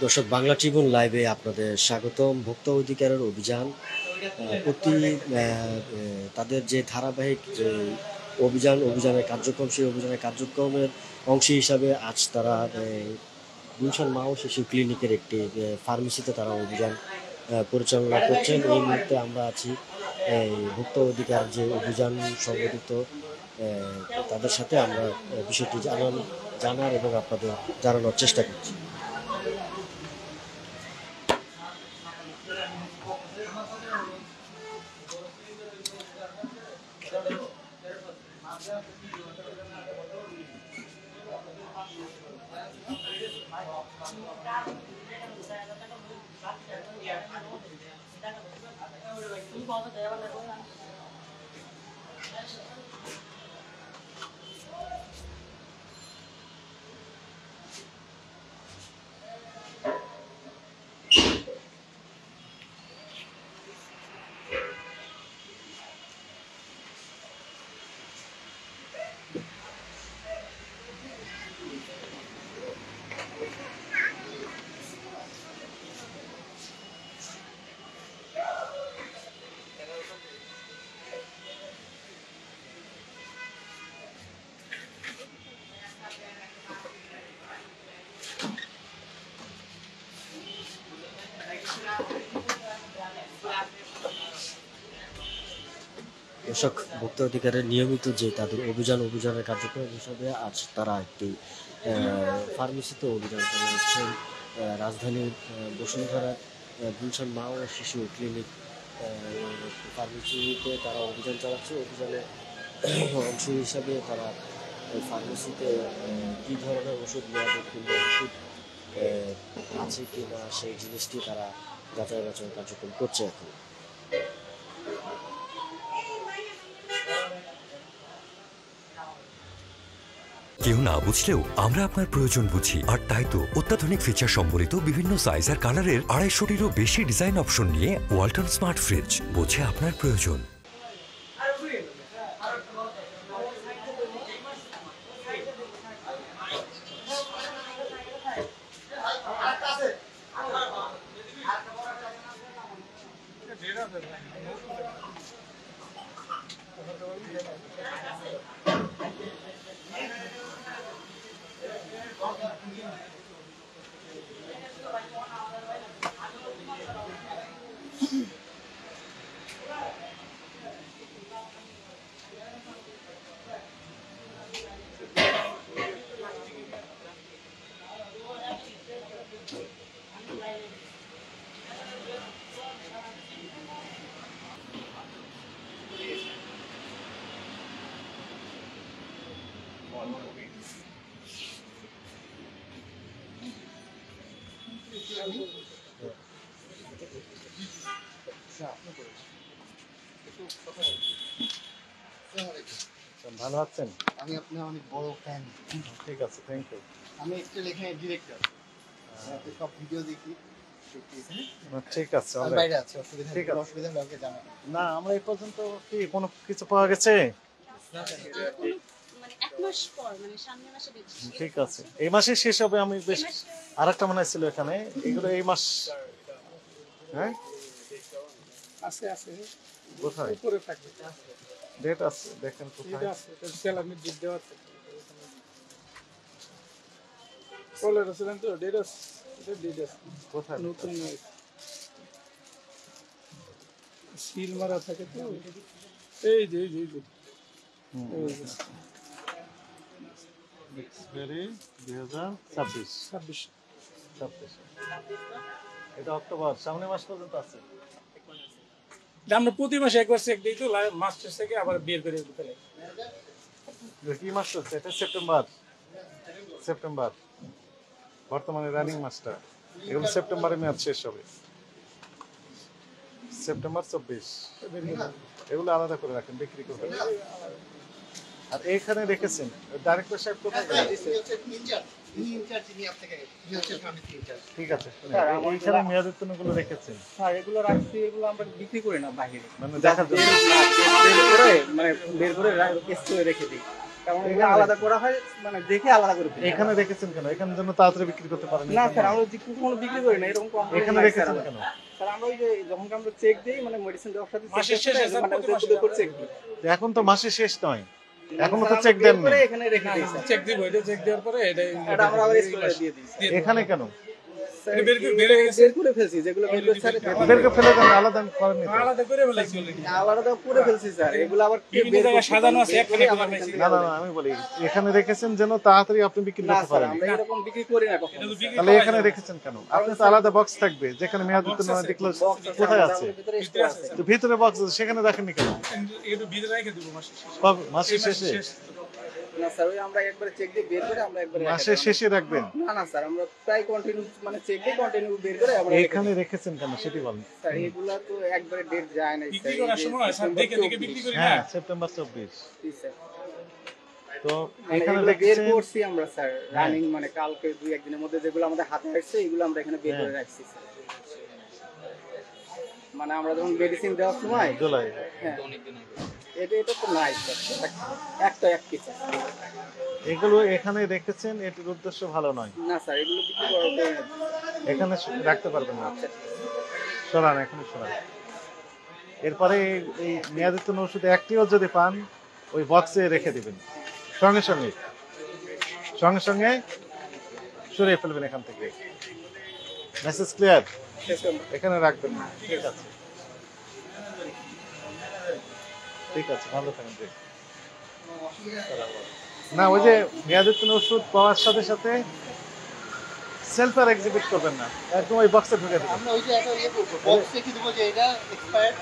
দর্শক, বাংলা ট্রিবিউন লাইভে আপনাদের স্বাগতম। ভোক্তা অধিকারের অভিযান প্রতি তাদের যে ধারাবাহিক যে অভিযানের কার্যক্রম, সেই অভিযানের কার্যক্রমের অংশ হিসাবে আজ তারা গুলশান মা ও শিশু ক্লিনিকের একটি ফার্মেসিতে তারা অভিযান পরিচালনা করছেন। এই মুহূর্তে আমরা আছি ভোক্তা অধিকার যে অভিযান সংগঠিত তাদের সাথে আমরা বিষয়টি জানার এবং আপনাদের জানানোর চেষ্টা করছি। দর্শক, ভোক্তা অধিকারের নিয়মিত যে তাদের অভিযানের কার্যক্রম হিসাবে আজ তারা একটি ফার্মেসিতে অভিযান চালাচ্ছেন। রাজধানীর বসুন্ধরা গুলশান মা ও শিশু ক্লিনিক ফার্মেসিতে তারা অভিযান চালাচ্ছে। অভিযানের অংশ হিসাবে তারা ফার্মেসিতে কী ধরনের ওষুধ মেয়াদোত্তীর্ণ ওষুধ আছে কি না সেই জিনিসটি তারা যাচাই বাছাই কার্যক্রম করছে এখন। কেউ না বুঝলেও আমরা আপনার প্রয়োজন বুঝি, আর তাই তো অত্যাধুনিক ফিচার সম্বলিত বিভিন্ন সাইজ আর কালারের 250-টিরও বেশি ডিজাইন অপশন নিয়ে ওয়ালটন স্মার্ট ফ্রিজ বোঝে আপনার প্রয়োজন। ভালো আছেন? আমি আপনার অনেক বড় ফ্যান। ঠিক আছে, থ্যাংক ইউ। আমি একটা লেখায় ডিরেক্টর, সব ভিডিও দেখি। ঠিক আছে, বাইরে আছে, ঠিক আছে, অসুবিধা কাউকে জানাই না। আমরা এই পর্যন্ত কি কোনো কিছু পাওয়া গেছে? ঠিক আছে, এই মাসে শেষ হবে। আমি বেশ আরেকটা মনে ছিল এখানে, এগুলো এই মাস। হ্যাঁ, আছে আছে কোথায় উপরে থাকবে, ডেট আছে? দেখেন কোথায় আছে, সেলামি ডেট দেওয়া আছে। কলার আছে তো ডেট আছে, এটা ডেট আছে। কোথায়? নতুন সিল মারা থাকে তো, এই যে এক্সপায়ারি 2026। এটা অক্টোবর, সামনের মাস পর্যন্ত আছে। আমরা প্রতি মাসে একবার চেক দিই তো, মাস্টার থেকে আবার বের করে ফেলে। কি মাস চলছে এটা? সেপ্টেম্বর বর্তমানে রানিং মাসটা। এগুলো সেপ্টেম্বরে মেয়াদ শেষ হবে, সেপ্টেম্বর 24। এগুলো আলাদা করে রাখেন, বিক্রি করবেন। আর এইখানে রেখেছেন ডাইরেক্টর সাহেব কোথায় গেলেন? ঠিক আছে, এইখানে মেয়াদোত্তীর্ণ গুলো রেখেছেন। হ্যাঁ, এগুলো রাখছি, এগুলো আমরা বিক্রি করি না বাইরে, মানে দেখার জন্য, মানে বের করে কেস করে রেখে দিই। কারণ এগুলো আলাদা করা হয়, মানে দেখে আলাদা করে ফেলি। এখানে রেখেছেন কেন? এখানে জন্য তাড়াতাড়ি বিক্রি করতে পারেন না স্যার, আমরা যে কখনো বিক্রি করি না এরকম complaint এখানে নাই রেখেছেন স্যার। কেন? স্যার আমরা ওই যে যখন আমরা চেক দেই, মানে মেডিসিন দেওয়ার সাথে check মাসের করতে শেষে হয়, স্যার, মানে প্রতি মাসে ওদের উপর চেক দিই। এখন তো মাসের শেষ নয়, এখনো তো স্যার, চেক আমরা বের দেননি। করে এখানে রেখে দিই স্যার। চেক দিব, এটা চেক দেওয়ার পরে এটা এটা আমরা আবার স্টোরে দিয়ে দিই স্যার। এখানে কেন? স্যার, এটা বের করে- বের হয়ে গেছে। বের করে ফেলছি, যেগুলো বের করে স্যার বেরকে ফেলে দেন, আলাদা করেননি তো? আলাদা করে ফেলাইছি already। আলাদা করে ফেলছি স্যার। এগুলো আবার কে বিভিন্ন বের জায়গায় করতে সাজানো পারে? আছে, বের একখানে করে করে আবার ফেলাইছি। এখান না থেকে না না, আমি বলি এখানে রেখেছেন যেন তাড়াতাড়ি আপনি বিক্রি না করতে স্যার, পারেন। আমরা এরকম বিক্রি করি না কখনো। এটা তো বিক্রি তাহলে করা এখানে যায় না। রেখেছেন কেন? আপনি তো আলাদা বক্স থাকবে যেখানে মেয়াদ Box উত্তীর্ণ আছে, দেখলে বক্স আছে, কোথায় আমাদের আছে? ভিতরে ভিতরে স্টোর আছে আছে। স্যার। তো ভিতরে বক্স আছে, সেখানে রাখেননি কেন? একটু ভিতরে রেখে দিব মাসের শেষে। কবে? মাসের এই মাসের শেষে? শেষ। না স্যার, ওই আমরা একবারে চেক দিয়ে বের করে আমরা একবারে রেখে মাসের দিই। শেষে রাখবেন? না না স্যার, আমরা প্রায় কন্টিনিউ, মানে চেক দিয়ে কন্টিনিউ বের করে আমরা রেখে এখানে দিই। রেখেছেন কেন সেটি বলেন। স্যার এগুলা তো একবারে ডেট যায় না বিক্রি করার সময় স্যার দেখে দেখে বিক্রি করি না। হ্যাঁ, সেপ্টেম্বর 24। তো মানে এখানে এগুলো বের রেখেছেন, করছি আমরা স্যার, রানিং, মানে কালকে 2-1 দিনের মধ্যে যেগুলো আমাদের হাতে আসছে এগুলো আমরা এখানে বের করে হ্যাঁ। রাখছি স্যার। মানে আমরা যখন মেডিসিন দেওয়ার সময়, জুলাই। হ্যাঁ, এটা তো নাই স্যার, একটা এক পিস। এগুলো এখানে রেখেছেন, এটির উদ্দেশ্য ভালো নয়। না স্যার, এগুলো বিক্রি করা যায় না। এখানে রাখতে পারবেন না। সরান, এখানে সরান। এরপরে এই মেয়াদোত্তীর্ণ ওষুধ একটিও যদি পান ওই বক্সে রেখে দিবেন, সঙ্গে সঙ্গে সঙ্গে সঙ্গে সরিয়ে ফেলবেন এখান থেকে। Message clear? এখানে রাখবেন না। ঠিক আছে, ঠিক আছে, ভালো থাকেন। না, ওই যে মেয়াদোত্তীর্ণ ওষুধ পাওয়ার সাথে সাথে সেলফ আর এক্সিবিট করবেন না, একদম ওই বক্সে ঢুকে দেবেন। আমরা ওই যে একটা ইয়ে করব, বক্স রেখে দেব যে এটা এক্সপায়ার্ড।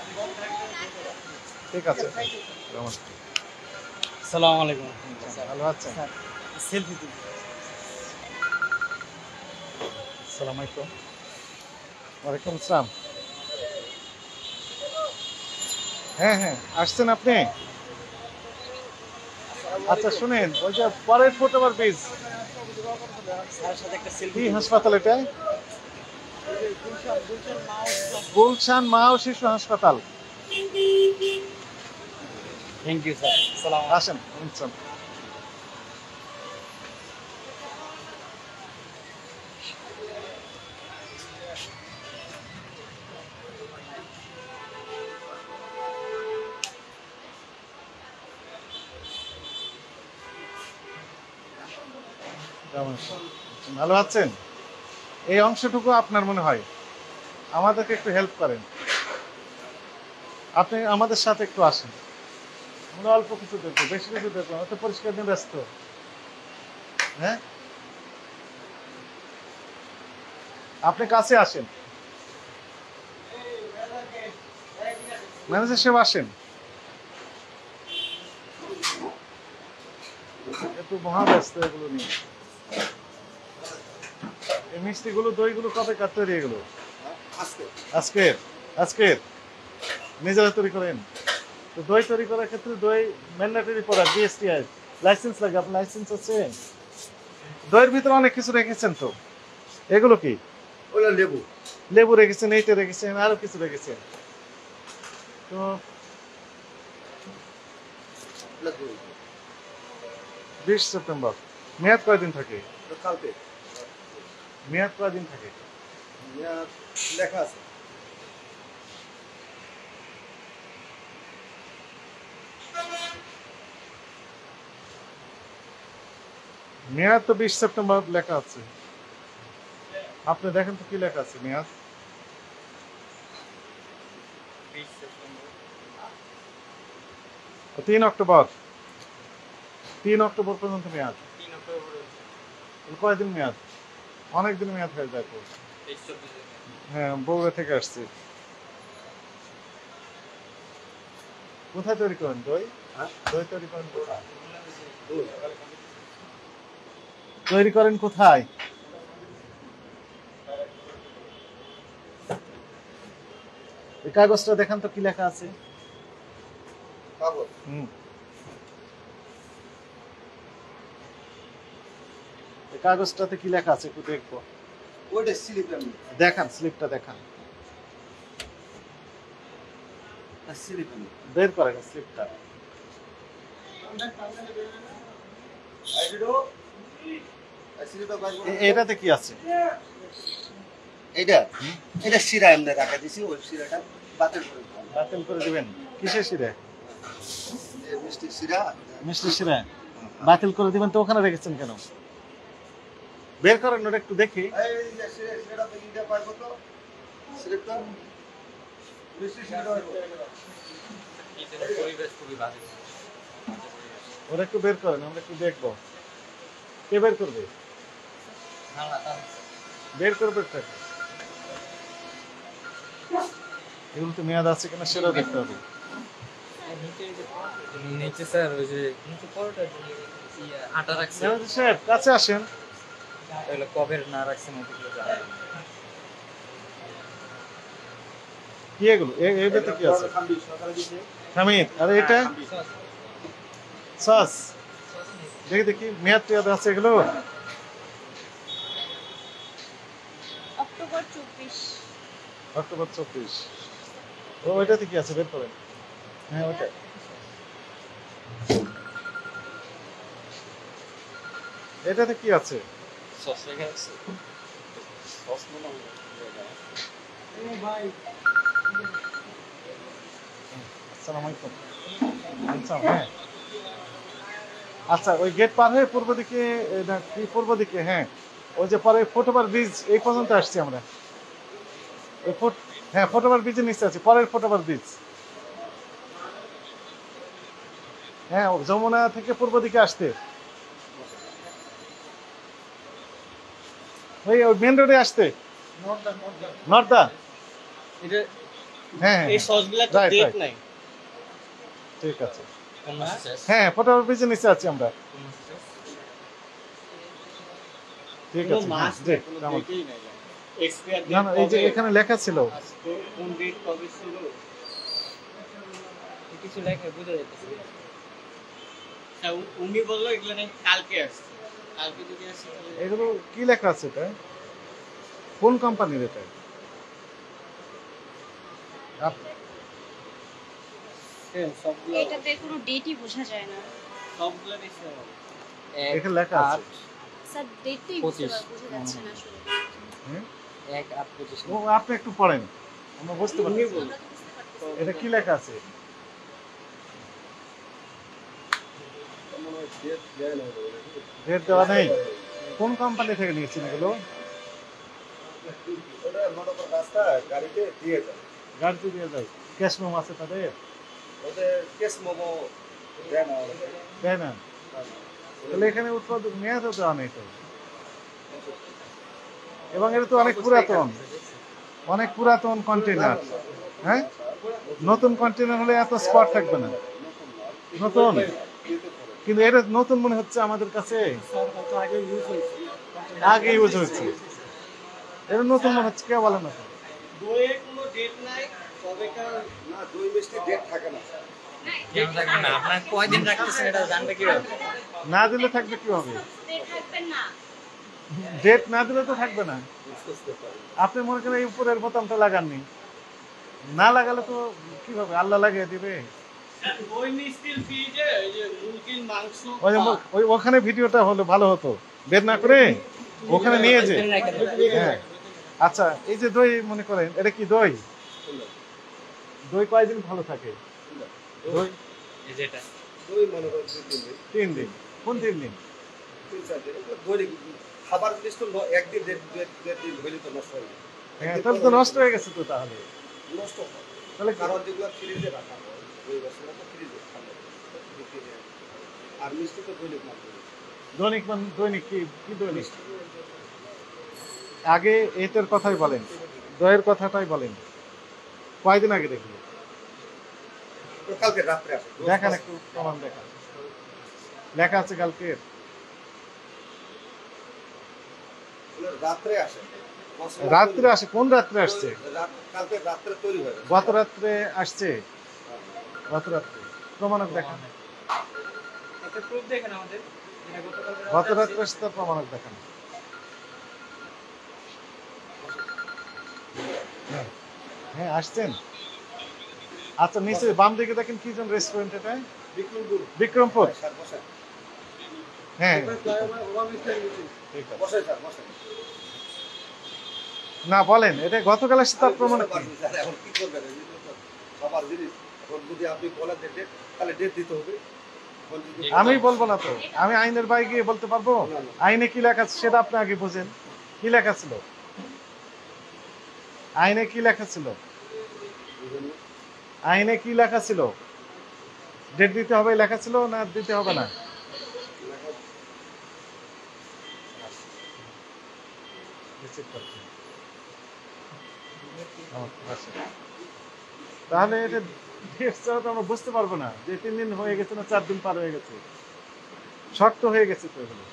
ঠিক আছে, নমস্কার। আসসালামু আলাইকুম। ভালো আছেন? সেলফি তুলি। আসসালামু আলাইকুম। ওয়ালাইকুম আসসালাম। হ্যাঁ হ্যাঁ, আসছেন আপনি? আচ্ছা শুনেন, ওই যে পরের ফুট ওভার ব্রিজ, স্যারের সাথে একটা সেলফি। কি হাসপাতাল এটা? গুলশান মা ও শিশু হাসপাতাল। Thank you sir. আসসালামু আসেন, শুনছেন। কেমন আছেন? ভালো আছেন? এই অংশটুকু আপনার মনে হয়, আমাদেরকে একটু হেল্প করেন। আপনি আমাদের সাথে একটু আসেন, আমরা অল্প কিছু দেখবো, বেশি কিছু দেখবো, অত পরিষ্কার নিয়ে ব্যস্ত। হ্যাঁ, আপনি কাছে আসেন, ম্যানেজার সাহেব আসেন। একটু মহাব্যস্ত এগুলো নিয়ে। এই মিষ্টিগুলো, দইগুলো কবে কার তৈরি এগুলো? আজকের আজকের নিজেরা তৈরি করেন? তো দই তৈরি করার ক্ষেত্রে দই ম্যান্ডেটরি প্রোডাক্ট, জিএসটিআই লাইসেন্স লাগে। আপনার লাইসেন্স আছে? দইয়ের ভিতরে অনেক কিছু রেখেছেন তো, এগুলো কি? ওগুলো লেবু। লেবু রেখেছেন, এইটা রেখেছেন, আরো কিছু রেখেছেন। তো 20 সেপ্টেম্বর। মেয়াদ কয়দিন থাকে? কালকে মেয়াদ কয়দিন থাকে? লেখা আছে। মেয়াদ তো 20 সেপ্টেম্বর লেখা আছে। আপনি দেখেন তো কি লেখা আছে মেয়াদ? 3 অক্টোবর। 3 অক্টোবর পর্যন্ত মেয়াদ। কয়দিন মেয়াদ? অনেক দিন মেয়াদ হয়ে যায় তো। হ্যাঁ, বগুড়া থেকে আসছি। কোথায় তৈরি করেন দই? দই তৈরি করেন কোথায়? তৈরি করেন কোথায়? এই কাগজটা দেখান তো কি লেখা আছে। হুম, এই কাগজটাতে কি লেখা আছে একটু দেখবো। ওইটা স্লিপ। দেখান, স্লিপটা দেখান। স্লিপ বের করেন স্লিপটা। এটাতে কি আছে? এটা এটা শিরা এমনি রাখা দিছি, ওই শিরাটা বাতিল করে দিলাম। বাতিল করে দিবেন? কিসের শিরা? এই মিষ্টি শিরা মিষ্টি শিরা বাতিল করে দিবেন, তো ওখানে রেখেছেন কেন? বের করেন ওটা একটু দেখি। এই যে শিরাটা থেকে এটা পাইবো তো শিরাটা মিষ্টি শিরাটা ওটা একটু বের করেন, আমরা একটু দেখবো। কে বের করবে? বের করবে একটা। এগুলো তো মেয়াদ আছে কিনা সেটা দেখতে হবে। নিচে স্যার ওই যে নিচে পরোটা আটা রাখছে, মেয়াদ সাহেব কাছে আসেন। ওগুলো কবের না রাখছেন ওগুলো জানেন। কি এগুলো? এইটাতে কি আছে? খামির। আর এটা সস। দেখি দেখি মেয়াদ টেয়াদ আছে এগুলো। অক্টোবর 24। অক্টোবর 24। ও ওইটাতে কি আছে বের করেন। হ্যাঁ ওটা। এটাতে কি আছে? সস রেখে আছে। সস মনে হয় আসসালামু আলাইকুম। আচ্ছা হ্যাঁ। আচ্ছা ওই গেট পার হয়ে পূর্ব দিকে, না কি পূর্ব দিকে, হ্যাঁ ওই যে পরে ফুটওভার ব্রিজ এই পর্যন্ত আসছি আমরা। ওই হ্যাঁ ফুটওভার ব্রিজের নিচে আছে, পরের ফুটওভার ব্রিজ। হ্যাঁ যমুনা থেকে পূর্ব দিকে আসতে ওই মেন রোডে আসতে নর্দা। এটা হ্যাঁ এই সসগুলা তো Right, ডেট right. নাই। ঠিক আছে। কোন মাসে শেষ? হ্যাঁ ফুটওভার ব্রিজের নিচে আছি আমরা। কোন মাসে শেষ? ঠিক কোনো আছে মাস জি, কোনো তেমন। ডেটই নাই। এক্সপায়ার না না এই যে এখানে লেখা ছিল। কোন ডেট কবে ছিল কিছু লেখা বুঝা যাচ্ছে না। স্যার উনি বললো এগুলো নাকি কালকে আসছে, কালকে যদি আসে তাহলে এগুলো কি লেখা আছে এটা? কোন কোম্পানির এটা? সবগুলো এটাতে কোনো ডেটই বোঝা যায় না। সবগুলো দেখছি এখানে লেখা আছে। স্যার ডেটই 25 বোঝা যাচ্ছে না আসলে। হ্যাঁ? 1/8/25 ও আপনি একটু পড়েন, আমরা বুঝতে পারছি। আমরা তো বুঝতে পারতেছি। এটা কি লেখা আছে? ডেট দেওয়া নেই। কোন কোম্পানি থেকে নিয়েছেন এগুলো? ওটা মনে করো রাস্তা গাড়িতে দিয়ে যায়, গাড়িতে দিয়ে যায়। ক্যাশ মেমো আছে তাদের? ওদের কেস মোমো দেয় না ওরা। তাই না? তাহলে এখানে উৎপাদন মেয়াদও দেওয়া নেই তো। এবং এটা তো অনেক পুরাতন, অনেক পুরাতন কন্টেনার। হ্যাঁ নতুন কন্টেনার হলে এত স্পট থাকবে না। নতুন কিন্তু এটা নতুন মনে হচ্ছে আমাদের কাছে, আগে ইউজ হয়েছে। এটা নতুন মনে হচ্ছে, কে বলে না? দইয়ের কোনো ডেট নাই, কবেকার না দই মিষ্টি ডেট থাকে না। কেন থাকবে না? আপনার কয়দিন রাখতেছেন এটা জানবে কিভাবে? না দিলে থাকবে কিভাবে? ডেট থাকবেন না। ডেট না দিলে তো থাকবে না। আপনি মনে করেন এই উপরের বোতামটা লাগাননি, না লাগালে তো কিভাবে আল্লাহ লাগিয়ে দিবে? দই মিষ্টির ফ্রিজে এই যে মুরগির মাংস ওই যে ওই ওখানে ভিডিওটা হলে ভালো হতো, বের না করে ওখানে নিয়ে যে। হ্যাঁ আচ্ছা এই যে দই মনে করেন এটা কি দই? দই কয়দিন ভালো থাকে? দই এই যেটা দই মনে করো 2-3 দিন, 3 দিন। কোন 3 দিন? 3-4 দিন। এগুলো দই খাবার জিনিস তো একদিন দেড় দিন হইলে তো নষ্ট হয়ে যায়। হ্যাঁ তাহলে তো নষ্ট হয়ে গেছে তো। তাহলে নষ্ট হয় তাহলে কারণ যেগুলো ফ্রিজে রাখা হয় দই বসানো তো ফ্রিজে ঠান্ডা বিক্রি হয়। আর মিষ্টি তো দৈনিক মাত্র দৈনিক দৈনিক কি দৈনিক? আগে এটার কথাই বলেন, দইয়ের কথাটাই বলেন। কয়দিন আগে দেখলি? কালকে রাত্রে আসে। দেখান একটু প্রমাণ দেখান। লেখা আছে কালকের? রাত্রে আসে। রাত্রে আসে? কোন রাত্রে আসছে? কালকে রাত্রে তৈরি হয়। গত রাত্রে আসছে? গত রাত্রে প্রমাণক দেখান। একটা প্রুফ দেখেন আমাদের যেটা গতকাল গত রাত্রে আসছে তার প্রমাণক দেখান। হ্যাঁ আসছেন। আচ্ছা নিচে বাম দিকে দেখেন কি জন রেস্টুরেন্ট এটা? বিক্রমপুর। বিক্রমপুর। হ্যাঁ ঠিক আছে। না বলেন, এটা গতকাল আসছে তার প্রমাণ কি? এখন কি করবেন? সবার জিনিস এখন যদি আপনি বলেন যে ডেট, তাহলে ডেট দিতে হবে। আমি বলবো না তো, আমি আইনের বাইরে গিয়ে বলতে পারবো? আইনে কি লেখা আছে সেটা আপনি আগে বোঝেন। কি লেখা ছিল আইনে? কি লেখা ছিল আইনে? কি লেখা ছিল? ডেট দিতে হবে লেখা ছিল না দিতে হবে না? তাহলে এটা ডেট ছাড়া তো আমরা বুঝতে পারবো না যে 3 দিন হয়ে গেছে না 4 দিন পার হয়ে গেছে। শক্ত হয়ে গেছে তো এগুলো।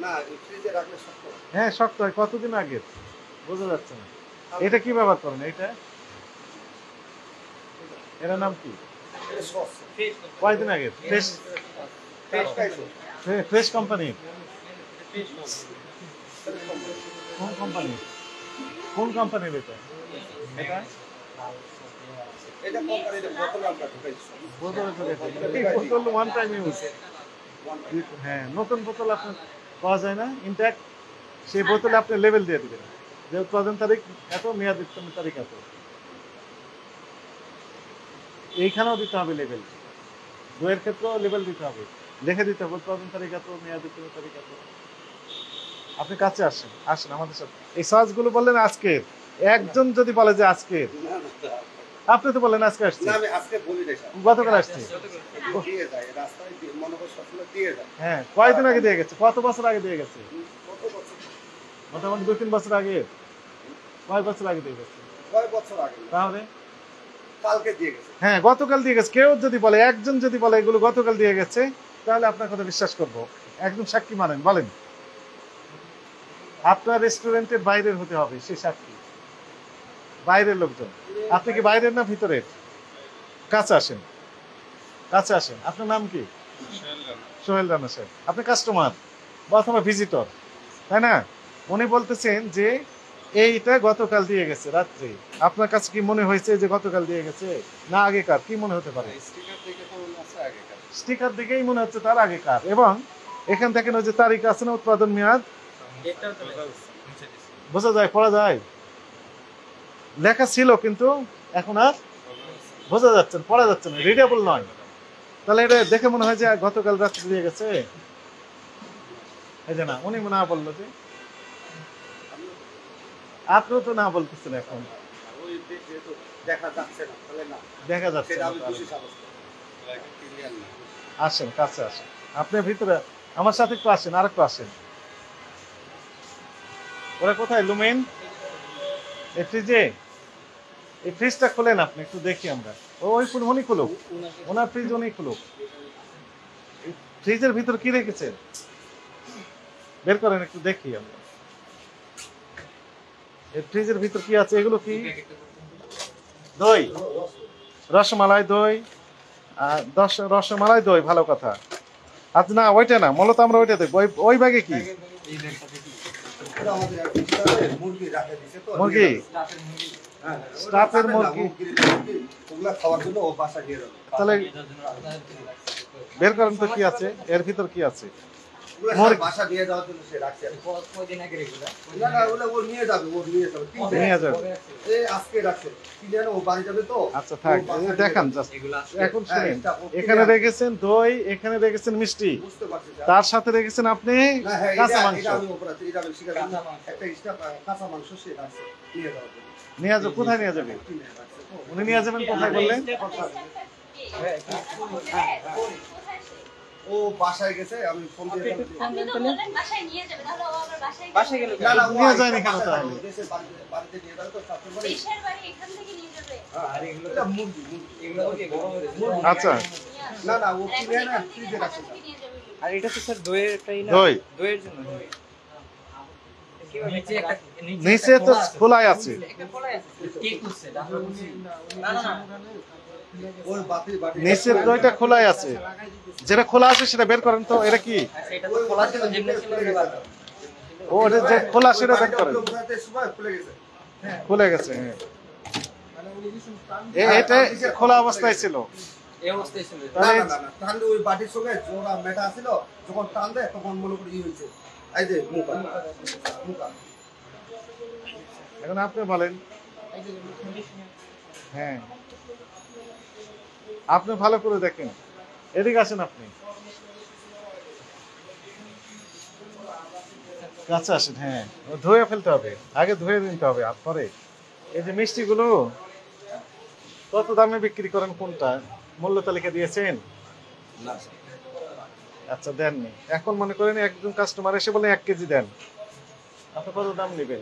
না, ফ্রিজে রাখলে শক্ত। হ্যাঁ শক্ত হয়। কতদিন আগে বোঝা যাচ্ছে না। এটা কি ব্যবহার করেন? এটার নাম কি? এটা সস। কয়দিন আগে? Fresh company? কোন কোম্পানি? কোন কোম্পানির এটা? এটা কোম্পানিতে বোতল আমরা ঢুকাইছি। বোতলে করে এই বোতল ওয়ান টাইম ইউজ। হ্যাঁ, নতুন বোতল আপনার পাওয়া যায় না ইনট্যাক্ট, সেই বোতলে আপনি লেবেল দিয়ে দিবেন যে উৎপাদন তারিখ এত, মেয়াদ উৎপাদন তারিখ এত। এইখানেও দিতে হবে লেবেল, দইয়ের ক্ষেত্রেও লেবেল দিতে হবে, লিখে দিতে হবে উৎপাদন তারিখ এত, মেয়াদ উৎপাদন তারিখ এত। আপনি কাছে আসেন আমাদের সাথে। এই সসগুলো বললেন আজকের, একজন যদি বলে যে আজকের, আপনি তো বললেন আজকে আসছে। না, আমি আজকে বলি নাই স্যার। গতকাল আসছে। দিয়ে যায় রাস্তায়, মনে হয় সবসময় দিয়ে যায়। হ্যাঁ, কয়দিন আগে দিয়ে গেছে? কত বছর আগে দিয়ে গেছে? কত বছর? মোটামুটি 2-3 বছর আগে। কয় বছর আগে দিয়ে গেছে? কয় বছর আগে? তাহলে কালকে দিয়ে গেছে। হ্যাঁ, গতকাল দিয়ে গেছে। কেউ যদি বলে, একজন যদি বলে এগুলো গতকাল দিয়ে গেছে, তাহলে আপনার কথা বিশ্বাস করব। একদম সাক্ষী মানেন, বলেন। আপনার রেস্টুরেন্টের বাইরের হতে হবে সে সাক্ষী, বাইরের লোকজন। আপনি কি বাইরের না ভিতরের? কাছে আসেন। আপনার নাম কি? সোহেল রানা সাহেব। আপনি কাস্টমার অথবা ভিজিটর, তাই না? উনি বলতেছেন যে এইটা গতকাল দিয়ে গেছে রাত্রে। আপনার কাছে কি মনে হয়েছে যে গতকাল দিয়ে গেছে না আগেকার? কি মনে হতে পারে? স্টিকার দেখেই মনে হচ্ছে তার আগেকার। এবং এখান থেকে ওই যে তারিখ আছে না, উৎপাদন মেয়াদ, বোঝা যায়, পড়া যায়। লেখা ছিল কিন্তু এখন আর বোঝা যাচ্ছে না, পড়া যাচ্ছে না, রিডেবল নয়। তাহলে এটা দেখে মনে হয় যে গতকাল রাত্রে দিয়ে গেছে। এই যে না, উনি না বললো যে, আপনিও তো না বলতেছেন এখন। ওই যেহেতু দেখা যাচ্ছে না, তাহলে না দেখা যাচ্ছে সেটা না। আমি খুশি সাব্যস্ত ক্লিয়ার না। আসেন, কাছে আসেন। আপনি ভিতরে আমার সাথে একটু আসেন, আর একটু আসেন। ওরা কোথায়? লুমেন এই ফ্রিজে, এই ফ্রিজটা খোলেন আপনি, একটু দেখি আমরা। ওই উনি খুলুক, ওনার ফ্রিজ উনি খুলুক। ফ্রিজের ভিতর কি রেখেছেন বের করেন, একটু দেখি আমরা। এই ফ্রিজের ভিতর কি আছে? এগুলো কি? দই, রসমালাই দই, রসমালাই দই, ভালো কথা। আচ্ছা না, ওইটা না, মূলত আমরা ওইটা দেখবো। ওই ব্যাগে কি? এটা আমাদের একটা মুরগি রাখা দিয়েছে তো, মুরগি, হ্যাঁ, স্টাফের মুরগি। ওগুলা খাওয়ার জন্য ও বাসা দিয়ে যাবে। তাহলে বের করেন তো কি আছে এর ভিতর, কি আছে? ওগুলা মুরগি। সব বাসা দিয়ে যাওয়ার জন্য সে রাখছে। না না, ওগুলা ও নিয়ে যাবে। নিয়ে যাবে। এই আজকে রাখছে, কিনে আনো, ও বাড়ি যাবে তো। আচ্ছা থাক, ও বাসা এই দিয়ে দেখান যাবে। জাস্ট। এখন হ্যাঁ, শুনেন, এটা ও এখানে কিনে রেখেছেন দই, এখানে রেখেছেন মিষ্টি, বুঝতে পারছি স্যার। তার সাথে রেখেছেন আপনি না, হ্যাঁ, কাঁচা এটা- মাংস। এটা আমি অপরাধ, এটা আমি স্বীকার করি। একটা স্টাফ কাঁচা মাংস সে রাখছে নিয়ে যাওয়ার জন্য। নিয়ে যাবে কোথায়? নিয়ে যাবে কিনে রাখছে তো। উনি, নিয়ে যাবেন কোথায় বললেন? ও বাসায় গেছে, আমি ফোন দিয়ে আপনি তো বললেন বাসায় নিয়ে যাবে, তাহলে ও আবার বাসায় গেল। না না, ও নিয়ে আইসে যায়নি কেন বাসায় তাহলে? যাবে, দেশের বাড়িতে নিয়ে যাবে তো, চাকরি বাড়ি। দেশের বাড়ি এখান থেকে নিয়ে যাবে। এটা মুরগি। আচ্ছা, না না, ও আর এখন কিনে না এখান থেকে ফ্রিজে ঢাকা রাখছে। থেকে নিয়ে যাবে। আর এটা তো স্যার দইয়ের একটাই না, দই দইয়ের জন্য। নিচে তো খোলাই আছে। ওর বাতি বাতি নিচের দইটা খোলাই আছে, যেটা খোলা আছে সেটা বের করেন তো। এটা কি? ওই খোলা ছিল, যেমনি খুলে গেছে। ও ওটা যে খোলা সেটা বের করেন। উঠাতে সময় খুলে গেছে। খুলে গেছে, হ্যাঁ। এটা খোলা অবস্থায় ছিল, এই অবস্থায় ছিল না না না না টান ওই বাটির সঙ্গে জোড়া মেটা ছিল যখন টান দেয় তখন মনে করি হয়েছে এই যে মুখা মুখা এখন আপনি বলেন। হ্যাঁ আপনি ভালো করে দেখেন, এদিকে আসেন আপনি, কাছে আসেন। হ্যাঁ ধুয়ে ফেলতে হবে, আগে ধুয়ে নিতে হবে। আর পরে এই যে মিষ্টিগুলো কত দামে বিক্রি করেন, কোনটা মূল্য তালিকা দিয়েছেন? না আচ্ছা দেননি। এখন মনে করেন একজন কাস্টমার এসে বলে 1 কেজি দেন, আপনি কত দাম নেবেন?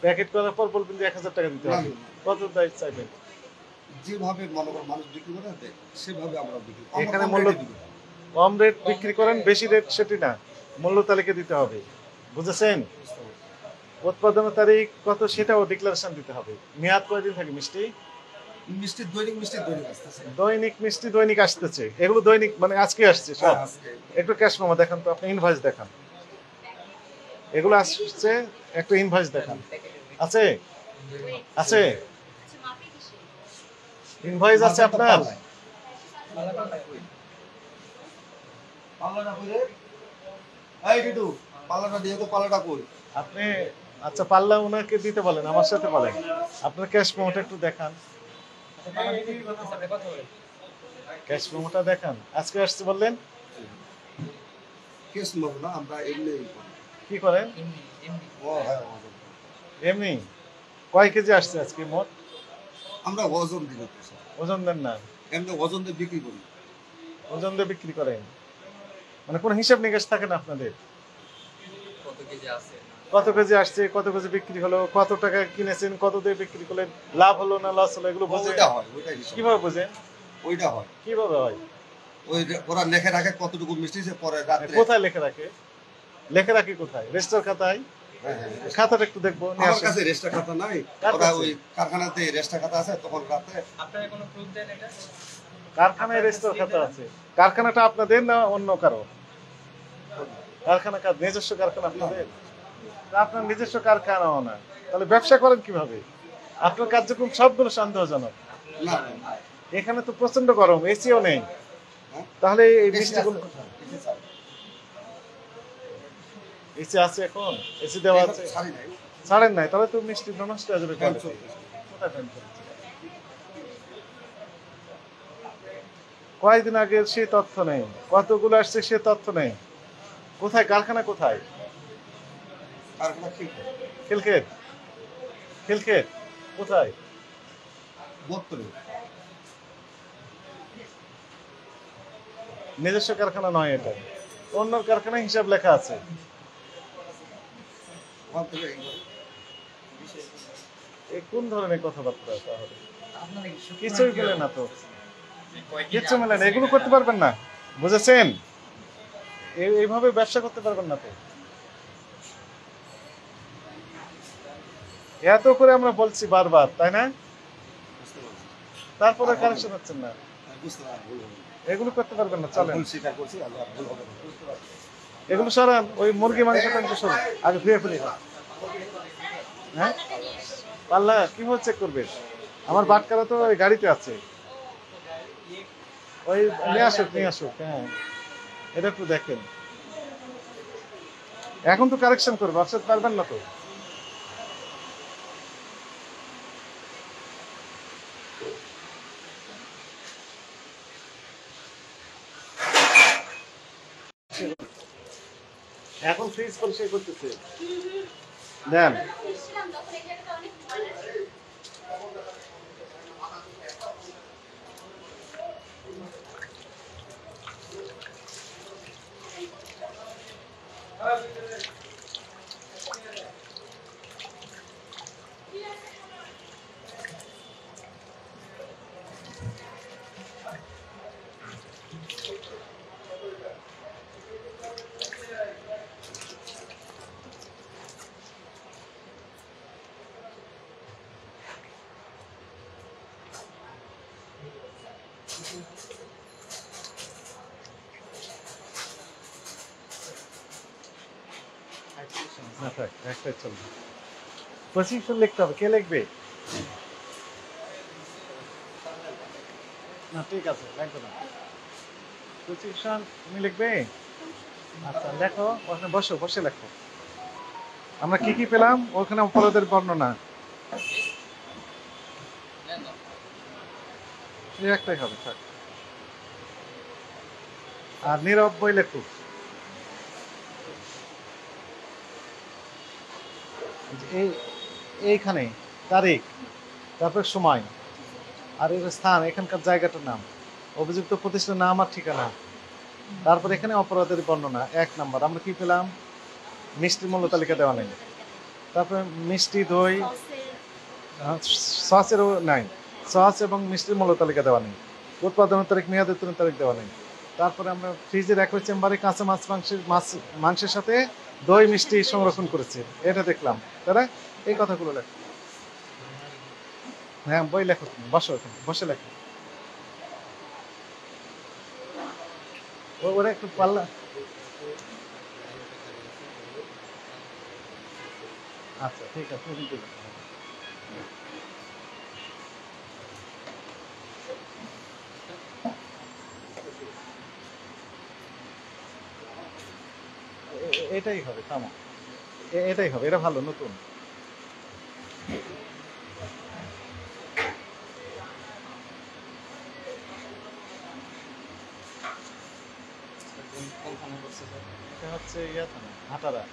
প্যাকেট করার পর বলবেন যে 1000 টাকা দিতে হবে, কত দাম চাইবেন? যেভাবে মনে করেন মানুষ বিক্রি করে দেয় সেভাবে আমরা বিক্রি করি। এখানে মূল্য কম রেট বিক্রি করেন, বেশি রেট সেটি না, মূল্য তালিকা দিতে হবে, বুঝেছেন? উৎপাদনের তারিখ কত সেটাও ডিক্লারেশন দিতে হবে। মেয়াদ কয়দিন থাকে মিষ্টি? মিষ্টি দৈনিক আসতেছে। দৈনিক মিষ্টি দৈনিক আসতেছে, এগুলো দৈনিক মানে আজকে আসছে সব। একটু ক্যাশ মেমো দেখান তো, আপনি ইনভয়েস দেখান, এগুলো আসছে, একটু ইনভয়েস দেখান। আছে আছে আচ্ছা মাপি কিসে? ইনভয়েস আছে আপনার? পাল্লাটা কই রে? এই ডিডু পাল্লাটা দিয়ে তো পাল্লাটা কই? আপনি আচ্ছা পাল্লা ওনাকে দিতে বলেন, আমার সাথে বলেন। আপনার ক্যাশ মেমোটা একটু দেখান, ক্যাশ মেমোটা দেখান। আজকে আসছে বললেন, কেস মগ না আমরা এমনি কি করেন? ও হ্যাঁ এমনি কয় কেজি আসছে আজকে মোট? আমরা ওজন দিই তো স্যার, ওজন দেন না? এমনি ওজন দিয়ে বিক্রি করি। ওজন দিয়ে বিক্রি করেন মানে কোনো হিসাব নিকাশ থাকে না আপনাদের? কত কেজি আছে? কত কেজি আসছে, কত কেজি বিক্রি হলো, কত টাকা কিনেছেন, কত দিয়ে বিক্রি করলেন, লাভ হলো না লস হলো, এগুলো বোঝেন? ওইটা হয়, ওইটা হিসাব। কিভাবে বোঝেন? ওইটা হয়, কিভাবে হয়? ওই ওরা লেখে রাখে কতটুকু মিষ্টি সে পরে রাত্রে। কোথায় লেখে রাখে? লেখে রাখি কোথায়? রেজিস্টার খাতায়? হ্যাঁ, হ্যাঁ। খাতাটা একটু দেখবো, নিয়ে আমার আসেন। কাছে রেস্টা খাতা নাই, কার ওরা কাছে? ওই কারখানাতে রেস্টা খাতা আছে, তখন রাতে আপনারা কোনো প্রুফ দেন এটা? কারখানায় রেজিস্টার খাতা আছে। কারখানাটা আপনাদের না অন্য কারো? কারখানা কার নিজস্ব কারখানা আপনাদের? তা আপনার নিজস্ব কারখানাও না, তাহলে ব্যবসা করেন কিভাবে? আপনার কার্যক্রম সবগুলো সন্দেহজনক। না এখানে তো প্রচন্ড গরম, এসিও নেই, তাহলে এই মিষ্টিগুলো এসি আছে? এখন এসি দেওয়া আছে? ছাড়ি নাই। ছাড়েন নাই, তাহলে তো মিষ্টি নষ্ট হয়ে যাবে। quality। কোথায় ফ্যান চলছে? কয়েকদিন আগে সে তথ্য নেই, কতগুলো আসছে সে তথ্য নেই। কোথায় কারখানা, কোথায়? কারখানা ঠিক খিলক্ষেত? খিলক্ষেত কোথায়? বত্তরে নিজস্ব কারখানা নয় এটা, অন্য কারখানা হিসাব লেখা আছে। ওখান থেকে এই কোন ধরনের কথাবার্তা তাহলে? কিছুই পেলে না তো, কিচ্ছু মেলে না, এগুলো করতে পারবেন না, বুঝেছেন? এইভাবে ব্যবসা করতে পারবেন না তো। এত করে আমরা বলছি বারবার, তাই না? তারপরে কানেকশন হচ্ছেন না, বুঝতে পারছি, ভুল হবে। এগুলো করতে পারবেন না। চলেন ভুল স্বীকার করছি, আল্লাহ ভুল হবে না। বুঝতে পারছি। এগুলো সরান, ওই মুরগি মাংসটা একটু সরান, আগে ধুয়ে ফেলি। হ্যাঁ পাল্লা কিভাবে চেক করবেন? আমার বাটকারা তো ওই গাড়িতে আছে, ওই নিয়ে আসুক নিয়ে আসুক। হ্যাঁ এটা একটু দেখেন, এখন তো কারেকশন করবো, আপনি পারবেন না তো। এখন ফ্রিজ পরিষ্কার করতেছে, দেন। এসেছিলাম তখন এই জায়গাটা অনেক ময়লা ছিল। না থাক, একটাই চলবে। প্রেসক্রিপশন লিখতে হবে, কে লিখবে? না ঠিক আছে, লাগবে না। প্রসিকিউশন তুমি লিখবে? আচ্ছা লেখো, ওখানে বসো, বসে লেখো। আমরা কি কি পেলাম ওখানে অপরাধের বর্ণনা এই একটাই হবে, থাক। আর নীরব বই লেখো। এই এইখানে তারিখ, তারপর সময়, আর এর স্থান, এখানকার জায়গাটার নাম, অভিযুক্ত প্রতিষ্ঠানের নাম আর ঠিকানা, তারপর এখানে অপরাধের বর্ণনা। 1 নাম্বার আমরা কি পেলাম? মিষ্টির মূল্য তালিকা দেওয়া নেই। তারপরে মিষ্টি, দই, সসেরও নাই, সস এবং মিষ্টির মূল্য তালিকা দেওয়া নেই। উৎপাদনের তারিখ, মেয়াদ উত্তোলনের তারিখ দেওয়া নেই। তারপরে আমরা ফ্রিজের একই চেম্বারে কাঁচা মাংসের সাথে দই মিষ্টি সংরক্ষণ করেছি, এটা দেখলাম, তাই না? এই কথাগুলো লেখো। হ্যাঁ বই লেখো, তুমি বসো, এখানে বসে লেখো। ওরা একটু পাল্লা। আচ্ছা ঠিক আছে, এটাই হবে, থামো, এটাই হবে, এটা ভালো, নতুন। এটা হচ্ছে ইয়া থানা, হাটারা,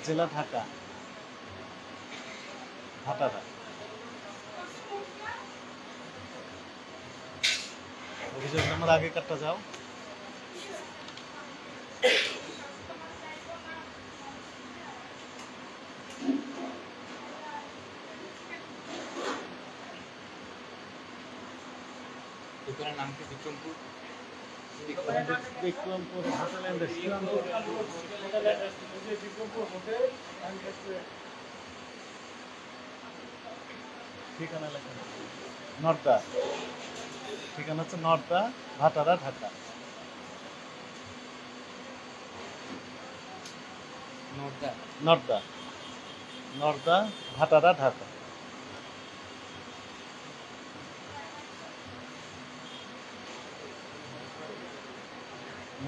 জেলা ঢাকা, হাটারা। অভিযোগ নাম্বার আগে কাটটা যাও। দোকানের নাম কি? Bikrampur. Bikrampur hotel and restaurant. ঠিকানা লেখা নর্দা, ঠিকানা হচ্ছে নর্দা, ভাটারা, ঢাকা। নর্দা, নর্দা, নর্দা, ভাটারা, ঢাকা।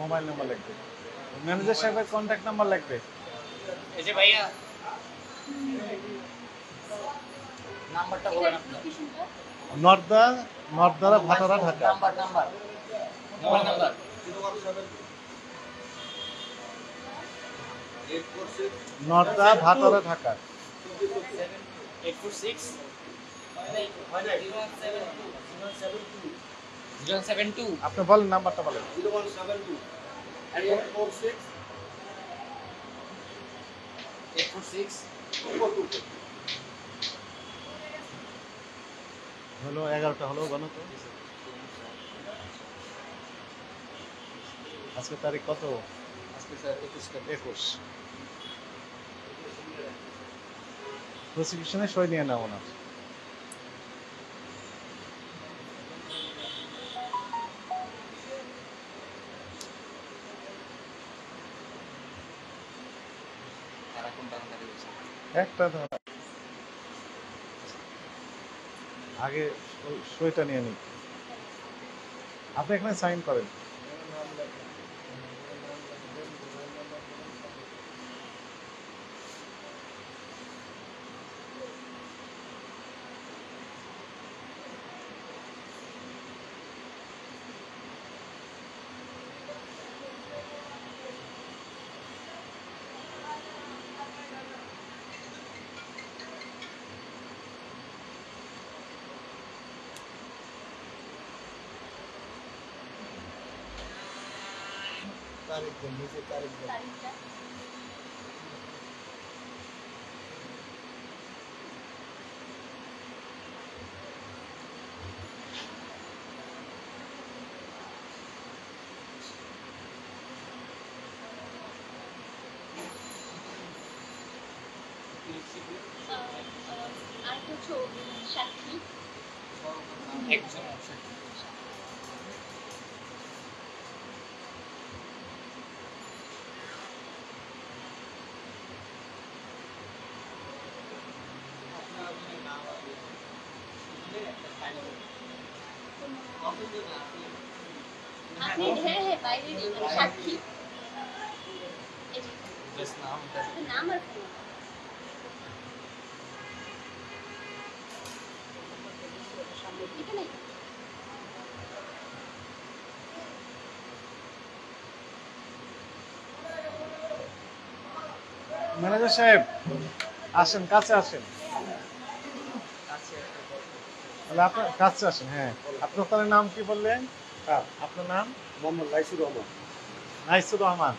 মোবাইল নাম্বার লিখবে, ম্যানেজার সাহেবের কন্ট্যাক্ট নাম্বার লিখবে। এই যে ভাইয়া নাম্বারটা বলেন আপনার। নর্দা, নর্দারা, Bhatara, Dhaka. Number mobile number. Nadda, Bhatara, Dhaka. 846 072। আপনি বলেন নাম্বারটা বলেন। 0172 846 846 হলো 11টা হলো, গণ তো। আজকে তারিখ কত? আজকে স্যার 21। প্রসিকিউশনে সই নিয়ে নাও না। তারা কোনটা আমাদের দিয়েছে? একটা ধর আগে সইটা নিয়ে নিই, আপনি এখানে সাইন করেন। তারিখ দেন, নিচে তারিখ দেন। তারিখটা আর কিছু সাক্ষী একজন হ্যাঁ বাইরেরই মানে সাক্ষী এই যে শুধু নাম আর ফোন এখানে ম্যানেজার সাহেব আসেন, কাছে আসেন। তাহলে আপনার কাছে আসেন। হ্যাঁ, আপনার তাহলে নাম কি বললেন? আপনার নাম? মোহাম্মদ লাইসুর রহমান। নাইসুর রহমান।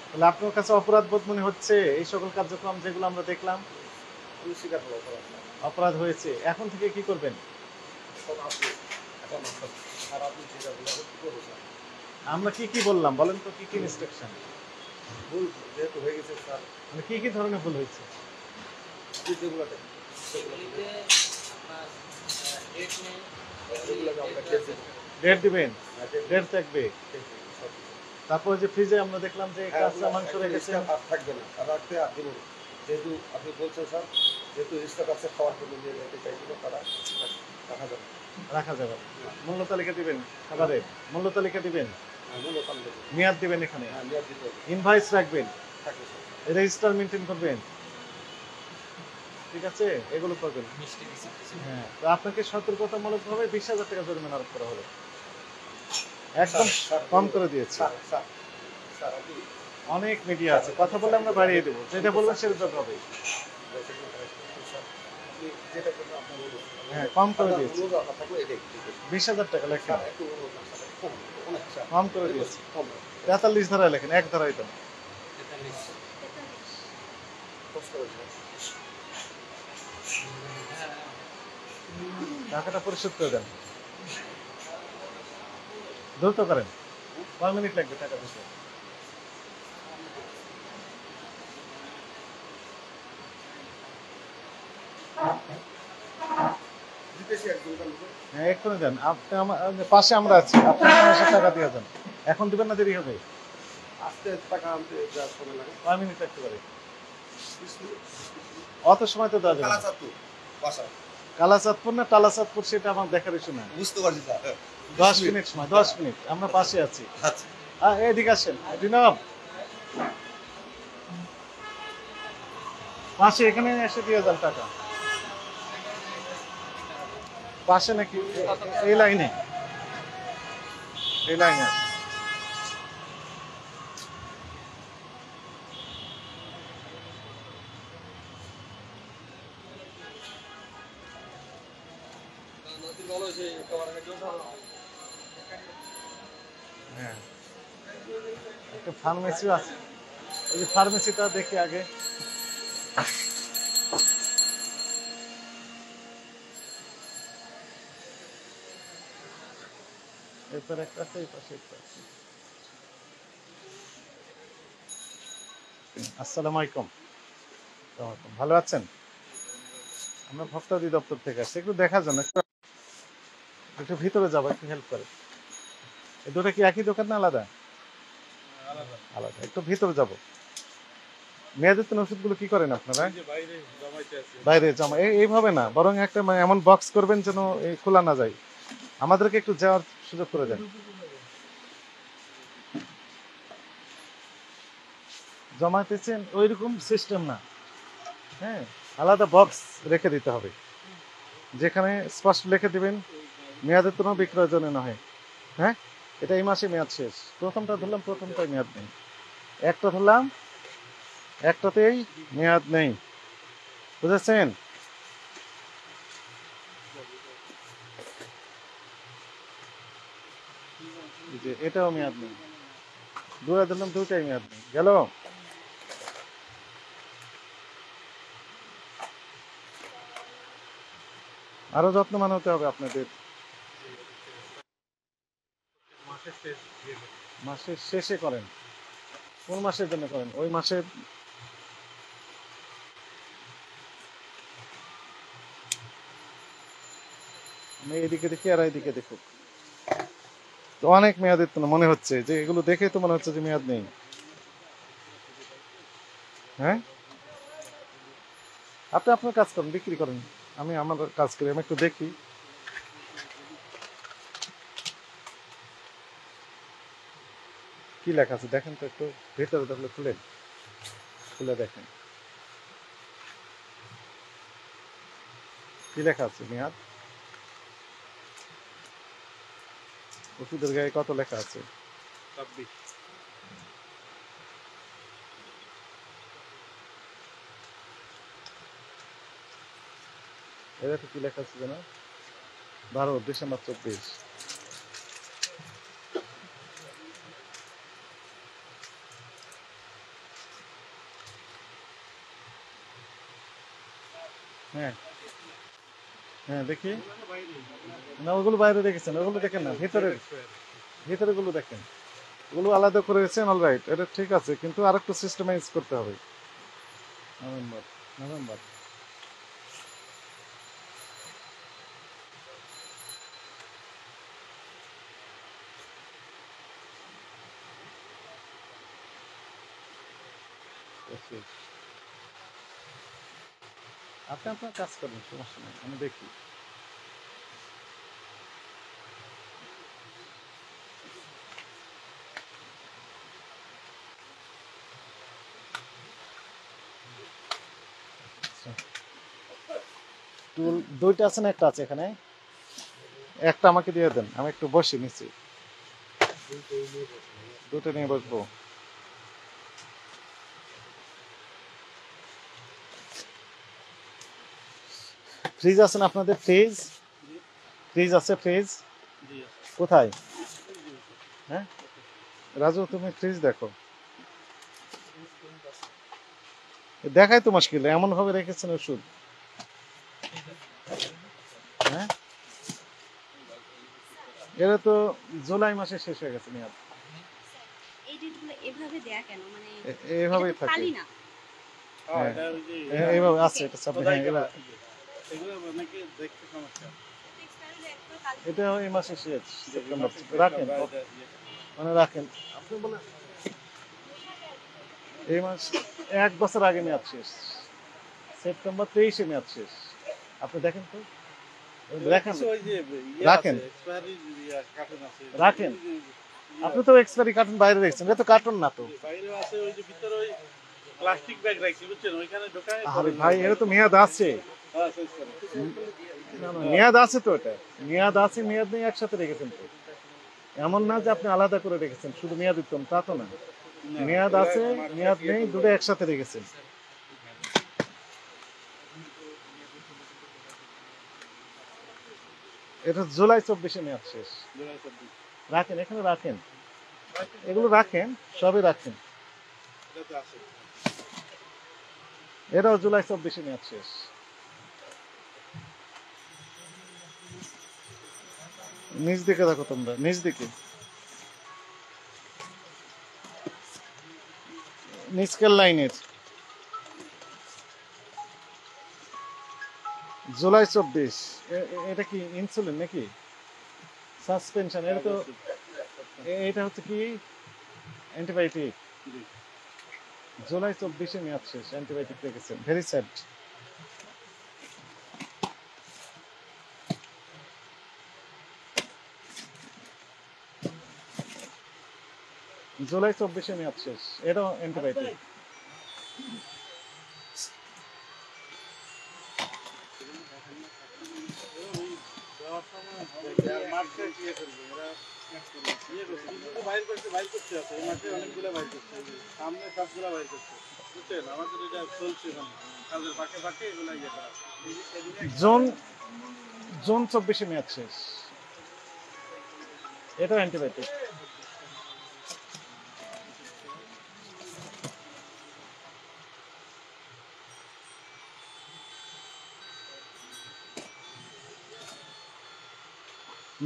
তাহলে আপনার কাছে অপরাধ বোধ মনে হচ্ছে এই সকল কার্যক্রম যেগুলো আমরা দেখলাম? আমি স্বীকার করবো অপরাধ। অপরাধ হয়েছে। এখন থেকে কি করবেন? আর আপনি স্বীকার করলে কি করবো স্যার? আমরা কি কি বললাম বলেন তো, কি কি ইনস্ট্রাকশন? ভুল যেহেতু হয়ে গেছে স্যার, মানে কি কি ধরনের ভুল হয়েছে? যেগুলোতে এগুলিতে আপনার ডেট নেই, সেগুলোকে আমরা খেয়েছি। ডেট দিবেন? ডেট থাকবে। সব কিছু। তারপরে যে ফ্রিজে আমরা দেখলাম যে হ্যাঁ, কাঁচা মাংস এখন রেখেছেন, স্টাফ আর থাকবে না, আর রাখতে আর দেবো না। যেহেতু আপনি বলছেন স্যার, যেহেতু স্টাফ আছে খাওয়ার জন্য নিয়ে যেতে চাইছিল, তারা রাখা যাবে না। রাখা যাবে না। মূল্য তালিকা দিবেন খাবারের, মূল্য তালিকা দিবেন, মূল্য পান দেবো। মেয়াদ দিবেন, এখানে হ্যাঁ, মেয়াদ দিতে হবে। ইনভয়েস রাখবেন, থাকবে স্যার। রেজিস্টার মেনটেন করবেন, ঠিক আছে? এগুলো করবেন। হ্যাঁ, তো আপনাকে সতর্কতামূলকভাবে 20,000 টাকা জরিমানা আরোপ করা হলো। একদম স্যার, কম করে দিয়েছে। স্যার, স্যার, স্যার, আপনি অনেক মিডিয়া আছে, কথা বললে আমরা বাড়িয়ে দেবো, যেটা বলবেন সেটা হবে। স্যার, আপনি যেটা করবেন আপনার বলুন। হ্যাঁ, কম করে দিয়েছি। অনুরোধ আপনার থাকলে এটাই ঠিক আছে। 20,000 টাকা লেখেন, স্যার, একটু অনুরোধ না, স্যার, কম, অনেক স্যার। কম করে দিয়েছি। কম, 43 ধারায় লেখেন, এক ধারায় দেন। কষ্ট করে স্যার। টাকাটা পরিশোধ করে দেন, দ্রুত করেন। 5 মিনিট লাগবে টাকা দিতে। দিতেছি একদম কাল থেকে। হ্যাঁ, এক্ষুনি দেন। আপনি আমার পাশে আমরা আছি, আপনি আমার টাকা দিয়ে দেন। এখন দিবেন না দেরি হবে? আস্তে টাকা আনতে যা সময় লাগে। 5 মিনিট লাগতে পারে। 20 মিনিট। অত সময় তো দেওয়া যাবে না। কালাচাঁদপুর, বাসা। কালাচাঁদপুর না টালাচাঁদপুর সেটা আমার দেখার ইস্যু না। বুঝতে পারছি স্যার। 10 মিনিট সময়, 10 মিনিট, আমরা পাশে আছি। আচ্ছা। এদিকে আসেন রিনাব, পাশে এখানে এসে দিয়ে যান টাকা। পাশে নাকি এই লাইনে? এই লাইনে আছে। হ্যাঁ, একটা ফার্মেসিও আছে, ওই যে ফার্মেসিটা দেখি আগে। এরপর একটা আছে, এই পাশে একটা আছে। আসসালামু আলাইকুম। ভালো আছেন? আমরা ভোক্তা অধিদপ্তর থেকে আসছি, একটু দেখার জন্য। একটু ভিতরে যাবো, একটু হেল্প করে। এই দুটো কি একই দোকান না আলাদা? আলাদা। একটু ভিতরে যাব। মেয়াদোত্তীর্ণ ওষুধগুলো কি করেন আপনারা? বাইরে জমা। এইভাবে না, বরং একটা এমন বক্স করবেন যেন এই খোলা না যায়। আমাদেরকে একটু যাওয়ার সুযোগ করে দেন। জমাতেছেন ওইরকম সিস্টেম না, হ্যাঁ, আলাদা বক্স রেখে দিতে হবে, যেখানে স্পষ্ট লিখে দিবেন মেয়াদোত্তীর্ণ বিক্রয়ের জন্য নয়। হ্যাঁ, এটা এই মাসে মেয়াদ শেষ। প্রথমটা ধরলাম, প্রথমটাই মেয়াদ নেই। একটা ধরলাম, একটাতেই মেয়াদ নেই। বুঝেছেন? যে এটাও মেয়াদ নেই। দুটা ধরলাম, দুটাই মেয়াদ নেই। গেল? আরো যত্নবান হতে হবে আপনাদের। মাসের শেষে করেন। কোন মাসের জন্য করেন? ওই মাসের আমি এদিকে দেখি আর এদিকে দেখুক। তো অনেক মেয়াদের তো মনে হচ্ছে যে, এগুলো দেখে তো মনে হচ্ছে যে মেয়াদ নেই। হ্যাঁ, আপনি আপনার কাজ করেন, বিক্রি করেন, আমি আমার কাজ করি। আমি একটু দেখি। কি লেখা আছে দেখেন তো একটু, ভেতরে তাহলে খুলে খুলে দেখেন কি লেখা আছে মেয়াদ। ওষুধের গায়ে কত লেখা আছে? 26। এটা তো কি লেখা আছে যেন, 12 ডিসেম্বর 24। হ্যাঁ হ্যাঁ দেখি, না ওগুলো বাইরে রেখেছেন, ওগুলো দেখেন না, ভিতরে ভিতরে গুলো দেখেন, ওগুলো আলাদা করে রেখেছেন। অলরাইট, এটা ঠিক আছে, কিন্তু আরেকটু সিস্টেমাইজ করতে হবে। নভেম্বর নভেম্বর আপনি আপনার কাজ করেন, সমস্যা নেই, আমি দেখি। টুল দুইটা আছে না একটা আছে এখানে, একটা আমাকে দিয়ে দেন, আমি একটু বসে নিচ্ছি, দুটো নিয়ে বসবো। ফ্রিজ আছে না আপনাদের? ফ্রিজ ফ্রিজ আছে? ফ্রিজ কোথায়? হ্যাঁ রাজু, তুমি ফ্রিজ দেখো, দেখাই তো মুশকিল, এমন ভাবে রেখেছেন ওষুধ। হ্যাঁ এটা তো জুলাই মাসে শেষ হয়ে গেছে মেয়াদ, এই ডেটগুলো এভাবে দেয়া কেন? মানে এইভাবেই এটা তো থাকে। খালি না। হ্যাঁ, এইভাবে আছে এটা সামনে, হ্যাঁ এগুলো অনেকে দেখতে সমস্যা। এটা এই মাসে শেষ, সেপ্টেম্বর। রাখেন মানে রাখেন, আপনি বলেন এই মাস 1 বছর আগে মেয়াদ শেষ, সেপ্টেম্বর 23-এ মেয়াদ শেষ। আপনি দেখেন তো, দেখেন রাখেন রাখেন, আপনি তো এক্সপায়ারি কার্টুন বাইরে রেখেছেন, এটা তো কার্টুন না তো। বাইরে আছে ওই যে ভিতরে ওই প্লাস্টিক ব্যাগ রাখছি বুঝছেন, ওইখানে ঢোকায়। আরে ভাই এটা তো মেয়াদ আছে, হ্যাঁ শেষ করে। না না মেয়াদ আছে তো, এটা মেয়াদ আছে, মেয়াদ নেই একসাথে রেখেছেন তো, এমন না যে আপনি আলাদা করে রেখেছেন শুধু মেয়াদ উত্তম, তা তো না। মেয়াদ আছে মেয়াদ নেই দুটো একসাথে রেখেছেন। এটা জুলাই 24-এ মেয়াদ শেষ। রাখেন এখানে রাখেন, এগুলো রাখেন, সবই রাখেন। এটাও জুলাই 24-এ মেয়াদ শেষ। নিচ দিকে দেখো তোমরা, নিচ দিকে নিচকের লাইনের জুলাই 24। এটা কি ইনসুলিন নাকি সাসপেনশন? এটা তো এটা হচ্ছে কি অ্যান্টিবায়োটিক। জুলাই 24-এ মেয়াদ শেষ, অ্যান্টিবায়োটিক রেখেছেন, ভেরি স্যাড। জুলাই 24-এ মেয়াদ শেষ, এটাও অ্যান্টিবায়োটিক। বাইর করতে আছে এই মাসে অনেকগুলো বাইর করছে, সামনে সবগুলো বাইর করছে বুঝছেন। আমাদের এটা চলছে কাজের ফাঁকে ফাঁকে এগুলো ইয়ে করা। জুন 24-এ মেয়াদ শেষ, এটাও অ্যান্টিবায়োটিক।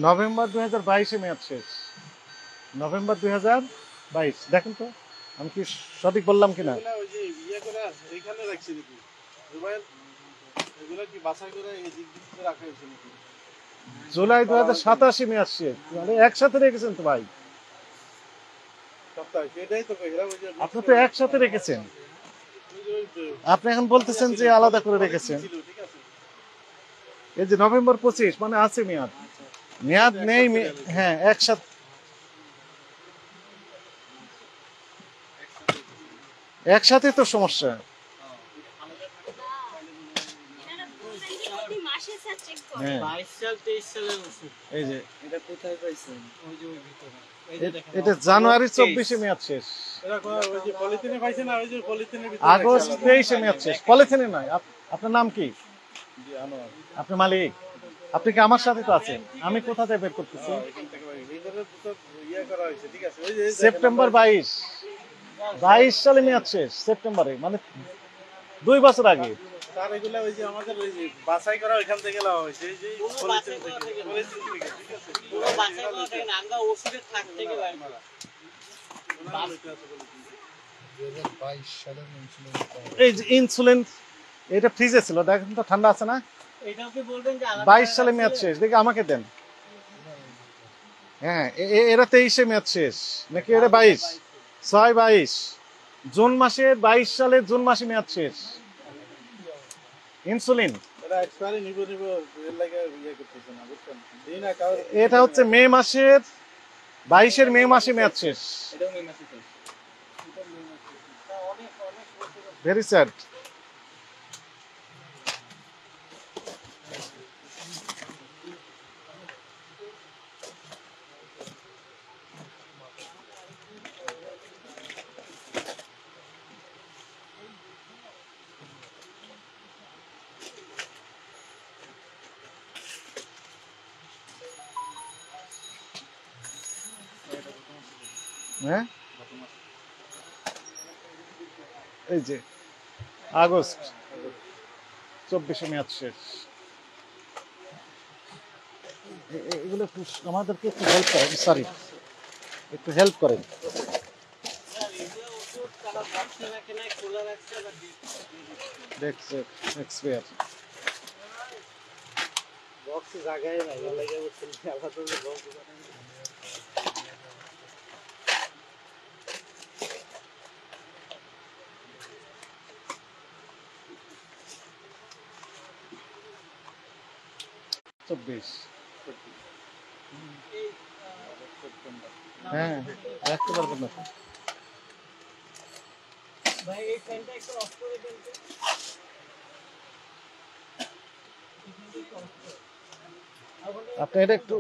নভেম্বর 2022-এ মেয়াদ শেষ, নভেম্বর 2022। দেখেন তো আমি কি সঠিক বললাম কিনা। ওই যে ইয়ে করে এইখানে রাখছি নাকি জুবাইর, এগুলো কি বাছাই করে এই দিক দিক রাখা হয়েছে নাকি? জুলাই 2027-এ মেয়াদ শেষ, মানে একসাথে রেখেছেন তো ভাই, সপ্তাহে সেটাই তো কইরা। ওই যে আপনি তো একসাথে রেখেছেন, আপনি এখন বলতেছেন যে আলাদা করে রেখেছেন। ঠিক আছে, এই যে নভেম্বর 25 মানে আছে মেয়াদ, মেয়াদ নেই হ্যাঁ একসাথে। একসাথে তো সমস্যা। এনারা বলছেন যে প্রতি মাসে স্যার চেক করে। হ্যাঁ 22 সাল 23 সালের ওষুধ। এই যে এটা কোথায় পাইছেন? ওই যে ওই ভিতরে। এই যে দেখেন। এটা জানুয়ারি 24-এ মেয়াদ শেষ, এরা ওই যে পলিথিনে পাইছে না, ওই যে পলিথিনের ভিতরে আগস্ট 23-এ মেয়াদ শেষ। পলিথিনে নয়। আপনার নাম কি? জি, আনোয়ার। আপনি মালিক? আপনি কি আমার সাথে তো আছেন? আমি কোথা থেকে বের করতেছি? এখান থেকে ভাই ভিতরে তো ইয়ে করা হয়েছে, ঠিক আছে। ওই যে সেপ্টেম্বর 22 সালে মেয়াদ শেষ, সেপ্টেম্বরে, মানে 2 বছর আগে। তার এগুলা ওই যে আমাদের ওই যে বাছাই করা ওইখান থেকে নেওয়া হয়েছে, এই যে পলিথিন থেকে, পলিথিন থেকে, ঠিক আছে। পুরো বাছাই করা থাকে না, আমরা ওষুধের থাক থেকে বাইর করা। এই যে ইনসুলিন, এটা ফ্রিজে ছিল, দেখেন তো ঠান্ডা আছে না? এটাও কি বলবেন যে আলাদা 22 সালে মেয়াদ শেষ, দেখি আমাকে দেন। হ্যাঁ এরা 23-এ মেয়াদ শেষ নাকি? এটা 22 জুন মাসে, 22 সালে জুন মাসে মেয়াদ শেষ ইনসুলিন। এরা এক্সপায়ারি নিব এর লাগে ইয়ে করতেছে না, বুঝছেন? দিন না কার এটা হচ্ছে মে মাসের 22-এর মে মাসে মেয়াদ শেষ। এটাও মে মাসে শেষ। Very sad. হ্যাঁ এই যে আগস্ট 24-এ মেয়াদ শেষ। এগুলো একটু আমাদেরকে একটু হেল্প করেন, সরি একটু হেল্প করেন। স্যার এগুলো ওষুধ তারা বক্সে রাখে না, খোলা রাখছে বা দেখছে এক্সপায়ার। বক্সে জায়গায় নাই, এর লাগে বুঝছেন আলাদা যে বক্স বানাই। হ্যাঁ রাখতে পারবেন না। ভাই এই ফ্যানটা একটু অফ করে দেন তো। আপনি এটা একটু,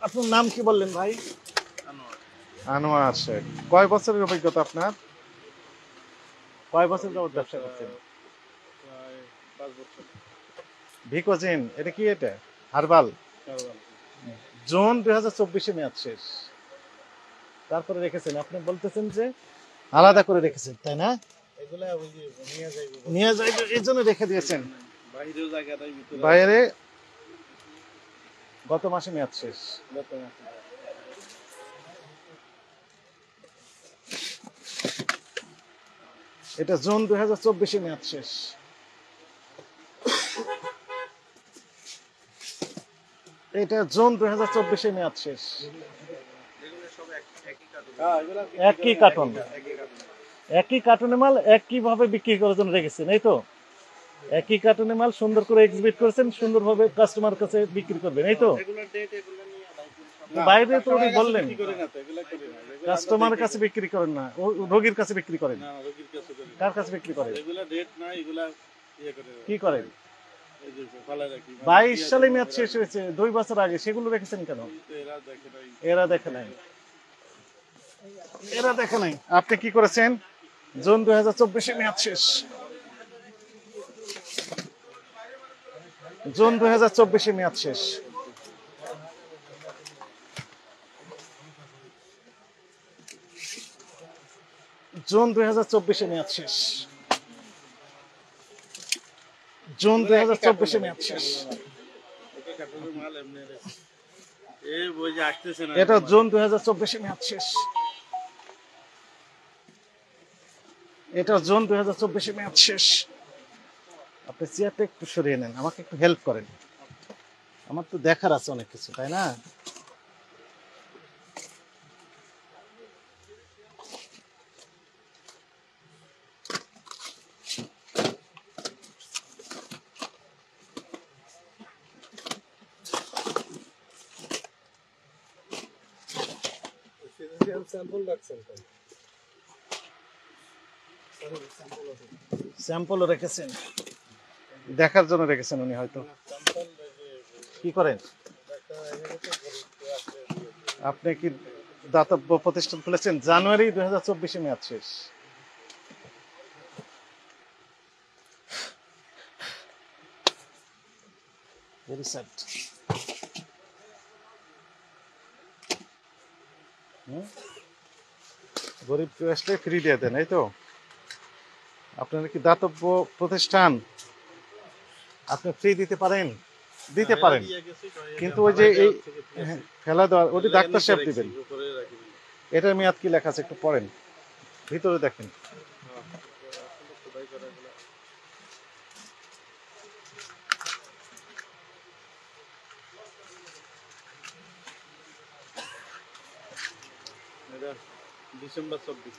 আপনার নাম কি বললেন ভাই? আনোয়ার শেখ। কয় বছরের অভিজ্ঞতা আপনার? কয় বছর যাবত ব্যবসা করছেন? প্রায় 5 বছর। ভিকোজিন, এটা কি? এটা হার্বাল। জুন 2024-এ মেয়াদ শেষ, তারপরে রেখেছেন। আপনি বলতেছেন যে আলাদা করে রেখেছেন, তাই না? এগুলা ওই যে নিয়ে যাইবে এই জন্য রেখে দিয়েছেন বাইরেও জায়গাটাই ভিতরে বাইরে। গত মাসে মেয়াদ শেষ। গত মাসে। এটা জুন 2024-এ মেয়াদ শেষ। এটা জুন 2024-এ মেয়াদ শেষ। হ্যাঁ এগুলা একই কার্টন, একই কার্টুনে মাল একইভাবে বিক্রি করার জন্য রেখেছেন, এই তো? একই কার্টুনে মাল সুন্দর করে এক্সিবিট করেছেন, সুন্দরভাবে কাস্টমার কাছে বিক্রি করবেন, এই তো? এগুলা ডেট এগুলা নিয়ে বাইরে তো উনি বললেন কি করে না, তো এগুলা করি না। এগুলা কাস্টমারের কাছে বিক্রি করেন না, রোগীর কাছে বিক্রি করেন। না রোগীর কাছে করি না। কার কাছে বিক্রি করেন? এগুলা ডেট না, এগুলা ইয়ে করে কি করেন? এই যে ফালায় রাখি। 22 সালে মেয়াদ শেষ হয়েছে, 2 বছর আগে, সেগুলো রেখেছেন কেন? এরা দেখে নাই। এরা দেখে নাই, এরা দেখে নাই। আপনি কি করেছেন? জুন 2024-এ মেয়াদ শেষ। জুন 2024-এ মেয়াদ শেষ। জুন 2024-এ মেয়াদ শেষ। জুন 2024-এ মেয়াদ শেষ। ওকে কাটানোর মাল এমনি রে। এই বই যে আসতেছে না। এটা জুন 2024-এ মেয়াদ শেষ। এটা জুন 2024-এ মেয়াদ শেষ। আপনি চেয়ারটা একটু সরিয়ে নেন, আমাকে একটু হেল্প করেন, আমার তো দেখার আছে অনেক কিছু, তাই না? স্যাম্পল রাখছেন তো। স্যাম্পলও রেখেছেন, দেখার জন্য রেখেছেন উনি হয়তো। কি করেন আপনি? কি দাতব্য প্রতিষ্ঠান খুলেছেন? জানুয়ারি 2024 মেয়াদ শেষ। Very sad. গরিব কেউ আসলে ফ্রি দিয়ে দেন, এই তো? আপনারা কি দাতব্য প্রতিষ্ঠান? আপনি ফ্রি দিতে পারেন? দিতে পারেন, কিন্তু ওই যে এই ফেলা দেওয়া ওটি ডাক্তার সাহেব দিবেন। এটার মেয়াদ কি লেখা আছে একটু পড়েন, ভিতরে দেখেন। ডিসেম্বর 24।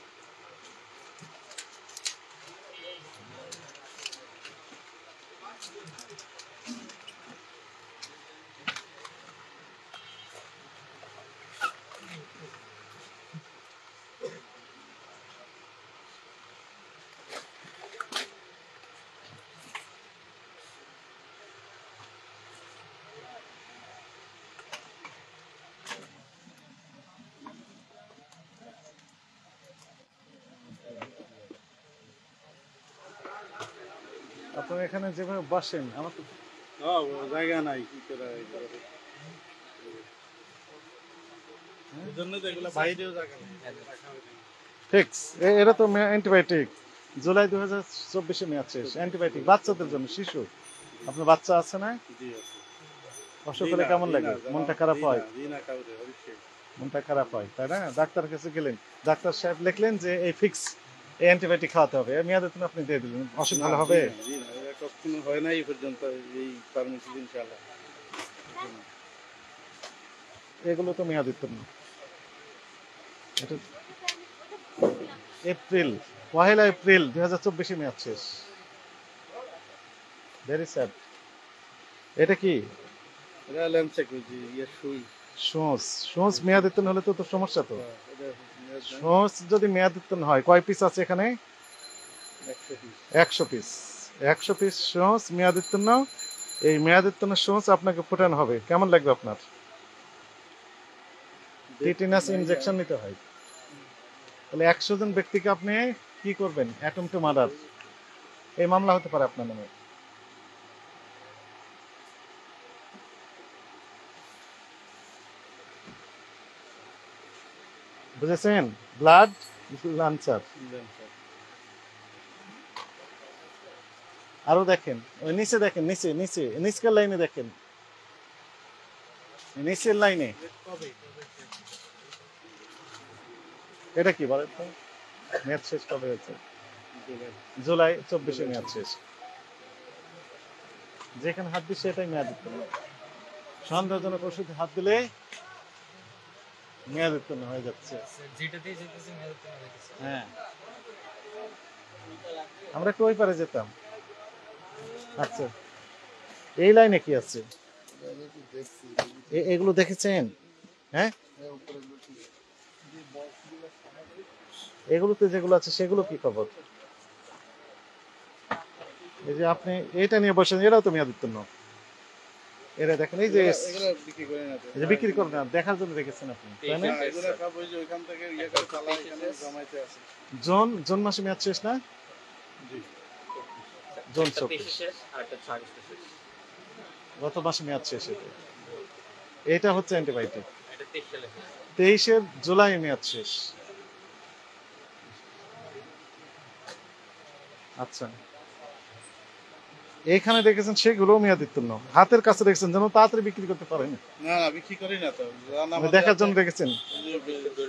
আপনারা এখানে যেভাবে বসেন আমার তো জায়গা নাই, কি করে এই করে। এই জন্য তো এগুলো বাইরেও জায়গা নেই। ফিক্স। এরা তো অ্যান্টিবায়োটিক, জুলাই 2024 মেয়াদ শেষ। অ্যান্টিবায়োটিক বাচ্চাদের জন্য, শিশু। আপনার বাচ্চা আছে না? জি আছে। অসুখ হলে কেমন লাগে? মনটা খারাপ হয়? মনটা খারাপ হয়, তাই না? ডাক্তারের কাছে গেলেন, ডাক্তার সাহেব লিখলেন যে এই ফিক্স, এই অ্যান্টিবায়োটিক খাওয়াতে হবে, এই মেয়াদের জন্য আপনি দিয়ে দিলেন, অসুখ ভালো হবে? কখনো হয় না এই পর্যন্ত এই পারমিশন ইনশাআল্লাহ। এগুলো তো মেয়াদের জন্য। এটা এপ্রিল, 1 এপ্রিল 2024 মেয়াদ শেষ। Very sad. এটা কি? এটা ল্যান্ডসেক হইছে, ইয়া সুই। সোঁস মেয়াদিত্তন হলে তো সমস্যা। তো সোঁস যদি মেয়াদিত্তন হয়, কয় পিস আছে এখানে? 100 পিস। 100 পিস সোঁস মেয়াদিত্তন। এই মেয়াদিত্তনের সোঁস আপনাকে ফুটানো হবে। কেমন লাগবে আপনার? টিটেনাস ইনজেকশন নিতে হয়। তাহলে 100 জন ব্যক্তিকে আপনি কি করবেন? অ্যাটম টু মার্ডার, এই মামলা হতে পারে আপনার নামে। বুঝেছেন? Blood launcher. আরো দেখেন, ওই নিচে দেখেন, নিচের লাইনে দেখেন, নিচের লাইনে। এটা কি বলেন তো? মেয়াদ শেষ কবে হয়েছে? জুলাই 24 মেয়াদ শেষ। যেখানে হাত দিচ্ছে এটাই মেয়াদ উত্তীর্ণ। সন্দেহজনক ওষুধে হাত দিলে মেয়াদ উত্তীর্ণ হয়ে যাচ্ছে। হ্যাঁ, আমরা একটু ওই পারে যেতাম। আচ্ছা, এই লাইনে কি আছে? এগুলো দেখেছেন? হ্যাঁ, এগুলোতে যেগুলো আছে সেগুলো কি খবর? এই যে আপনি এটা নিয়ে বসেন, এরাও তো মেয়াদ উত্তীর্ণ। এরা দেখেন, এই যে বিক্রি করেন না, দেখার জন্য রেখেছেন আপনি, তাই না? জুন মাসে মেয়াদ শেষ না? জুন 24 গত মাসে মেয়াদ শেষ। এটা হচ্ছে অ্যান্টিবায়োটিক। 23 জুলাই মেয়াদ শেষ। আচ্ছা, এখানে দেখেছেন সেগুলো মেয়াদ উত্তীর্ণ। হাতের কাছে দেখছেন যেন তাড়াতাড়ি বিক্রি করতে পারেন। না না, বিক্রি করি না তো, দেখার জন্য রেখেছেন।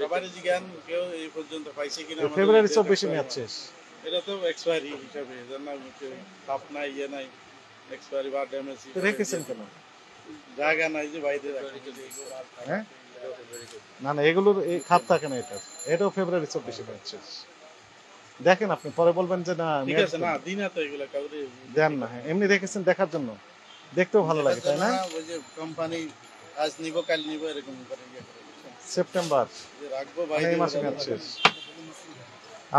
সবারই জিজ্ঞান কেউ এই পর্যন্ত পাইছে কিনা। ফেব্রুয়ারি 24 মেয়াদ শেষ। এটা তো এক্সপায়ারি হিসাবে, জানা কাপ নাই, ইয়ে নাই, এক্সপায়ারি বা ড্যামেজ রেখেছেন কেন? জায়গা নাই যে বাইরে। হ্যাঁ, না না, এগুলোর এই খাত থাকে না। এটাও ফেব্রুয়ারি 24 মেয়াদ শেষ। দেখেন, আপনি পরে বলবেন যে না ঠিক আছে, না দিন না তো এগুলা কাউরে দেন না। হ্যাঁ, এমনি রেখেছেন দেখার জন্য, দেখতেও ভালো লাগে, তাই না? ওই যে কোম্পানি আজ নিব কাল নিব এরকম করে ইয়ে করে সেপ্টেম্বর রাখবো এই মাসে মেয়াদ শেষ।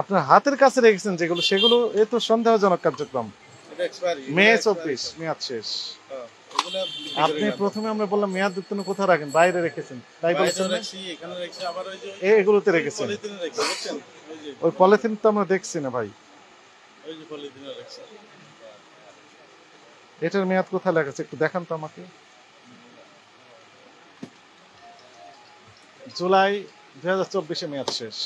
আপনার হাতের কাছে রেখেছেন যেগুলো, সেগুলো এ তো সন্দেহজনক কার্যক্রম। এটা এক্সপায়ারি মে 24 মেয়াদ শেষ। এগুলা আপনি প্রথমে আমরা বললাম মেয়াদ উত্তীর্ণ কোথায় রাখেন, বাইরে রেখেছেন তাই বলেছেন না? রাখছি, এখানে রাখছি, আবার ওই যে এগুলোতে রেখেছেন। পলিথিনে রাখছি, বুঝছেন? ওই যে ওই পলিথিন তো আমরা দেখছি না ভাই, পলিথিনে রাখছি। এটার মেয়াদ কোথায় লেখা আছে একটু দেখান তো আমাকে। জুলাই 2024 মেয়াদ শেষ,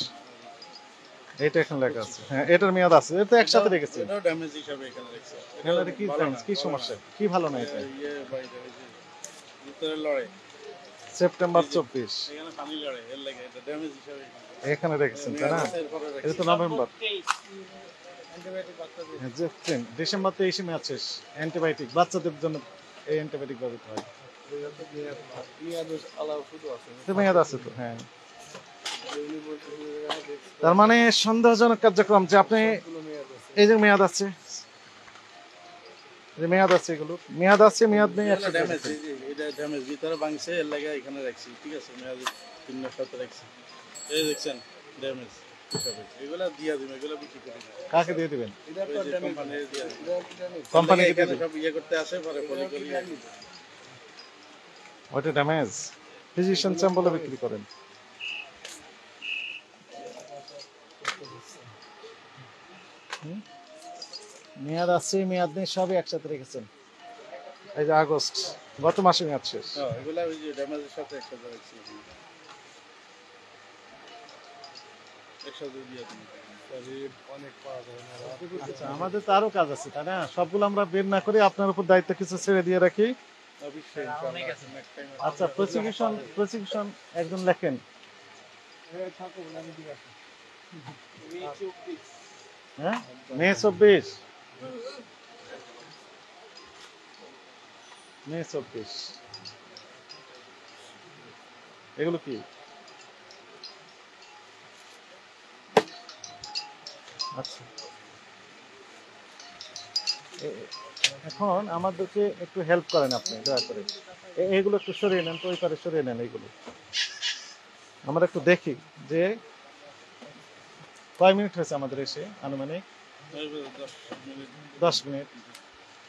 এটা এখানে লেখা আছে। হ্যাঁ এটার মেয়াদ আছে, এটা একসাথে রেখেছি। এটাও ড্যামেজ হিসাবে এখানে রাখছি। এখানে কি damage, কি সমস্যা, কি ভালো না এটা? ইয়ে বাইরে ওই যে ভিতরে লড়ে, সেপ্টেম্বর 24 এখানে পানি লড়ে, এর লাগে এটা ড্যামেজ হিসাবে এখানে রেখেছেন তাই না? এরপরে এটা তো নভেম্বর, অ্যান্টিবায়োটিক বাচ্চাদের হ্যাঁ, ডিসেম্বর 23 মেয়াদ শেষ। অ্যান্টিবায়োটিক বাচ্চাদের জন্য এই অ্যান্টিবায়োটিক ব্যবহৃত হয়। এটা মেয়াদ আছে তো, হ্যাঁ। তার মানে সন্দেহজনক কার্যক্রম যে আপনি এই যে মেয়াদ আছে, যে মেয়াদ আছে, এগুলো মেয়াদ আছে, মেয়াদ নেই, একসাথে ড্যামেজ, রেখেছেন। এটা ড্যামেজ ভিতরে ভাঙছে, এর লাগে এখানে রাখছি, ঠিক আছে? মেয়াদ 3 মাস সাথে রাখছি, এই দেখছেন ড্যামেজ হিসাবে। এগুলা দিয়া দিবেন, এগুলা বিক্রি করি না। কাকে দিয়ে দিবেন? কোম্পানি দিয়া দিবেন। কোম্পানিকে দিয়ে এখানে দিবেন। সব ইয়ে করতে আসে, পরে পলি করি। ওইটা ড্যামেজ, ফিজিশিয়ান স্যাম্পলে বিক্রি করেন। মেয়াদ আছে, মেয়াদ নেই, সবই একসাথে রেখেছেন। এই যে আগস্ট, গত মাসে মেয়াদ শেষ। হ্যাঁ, এগুলা ওই যে ড্যামেজের সাথে একসাথে রাখছি, একসাথে দিয়া দিবেন। আচ্ছা, আমাদের তো আরো কাজ আছে তাই না? সবগুলো আমরা বের না করে আপনার উপর দায়িত্ব কিছু ছেড়ে দিয়ে রাখি। অবশ্যই ইনশাআল্লাহ next time আচ্ছা, প্রসিকিউশন একজন লেখেন। হ্যাঁ, মে 24 এগুলো কি? আচ্ছা, এখন আমাদেরকে একটু হেল্প করেন আপনি দয়া করে। এইগুলো একটু সরিয়ে নেন তো, ওই পারে সরিয়ে নেন। এইগুলো আমরা একটু দেখি যে কয় মিনিট হয়েছে আমাদের এসে, আনুমানিক 10 মিনিট,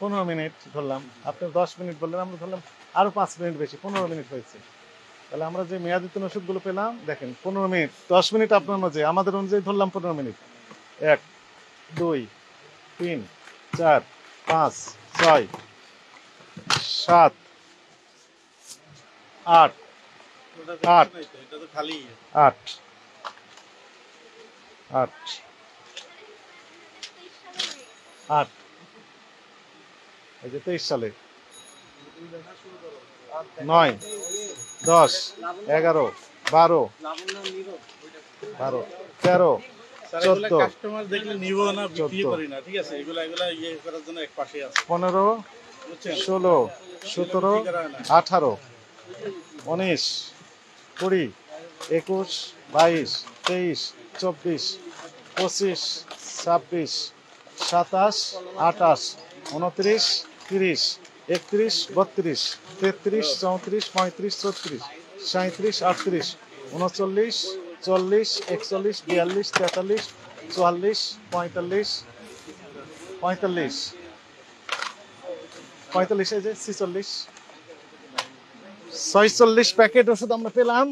15 মিনিট ধরলাম। আপনি 10 মিনিট বললেন, আমরা ধরলাম আরো 5 মিনিট বেশি, 15 মিনিট হয়েছে। তাহলে আমরা যে মেয়াদিত ওষুধগুলো পেলাম, দেখেন 15 মিনিট, 10 মিনিট আপনার অনুযায়ী, আমাদের অনুযায়ী ধরলাম 15 মিনিট। 1 2 3 4 5 6 7 8 8 এটা তো খালি 8 8 8 এই যে 23 সালে 9 10 11 12 13 14 কাস্টমার দেখলে নিব না, বিক্রি করি না, ঠিক আছে? এগুলা ইয়ে করার জন্য এক পাশে আছে, 15 বুঝছেন? 16 17 18 19 20 21 22 23 24 25 26 27 28 29 30 31 32 33 34 35 36 37 38 39 40 41 42 43 44 45 45 45 এই যে 46 46 প্যাকেট ওষুধ আমরা পেলাম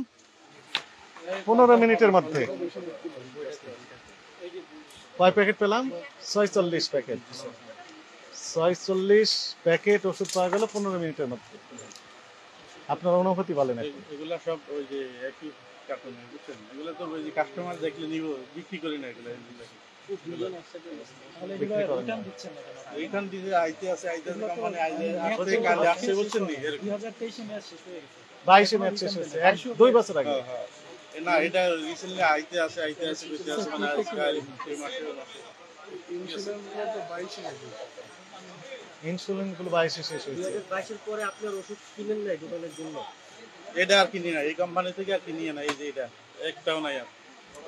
15 মিনিটের মধ্যে। কয় প্যাকেট পেলাম? 46 প্যাকেট। 46 প্যাকেট ওষুধ পাওয়া গেল 15 মিনিটের মধ্যে। আপনার অনুভূতি বলেন একটু। এগুলা সব ওই যে একই কার্টুনে, বুঝছেন? এগুলা তো ওই যে কাস্টমার দেখলে নিব, বিক্রি করি না এগুলা। বিক্রি করেন না। এইখান দিতে আইতে আছে কোম্পানি আইতে কাজে আসছে, বুঝছেন নি? এরকম 22 ম্যাচ শেষ হয়েছে, 2 বছর আগে। হ্যাঁ, না এটা রিসেন্টলি আইতে আছে বেশি আছে, মানে আজকাল এই মাসে ইনসুলিন গুলো 22 শেষ হয়েছে। 22 পরে আপনার ওষুধ কিনেন নাই দোকানের জন্য? এটা আর কিনি না, এই কোম্পানি থেকে আর কিনি না। এই যে এটা একটাও নাই আর।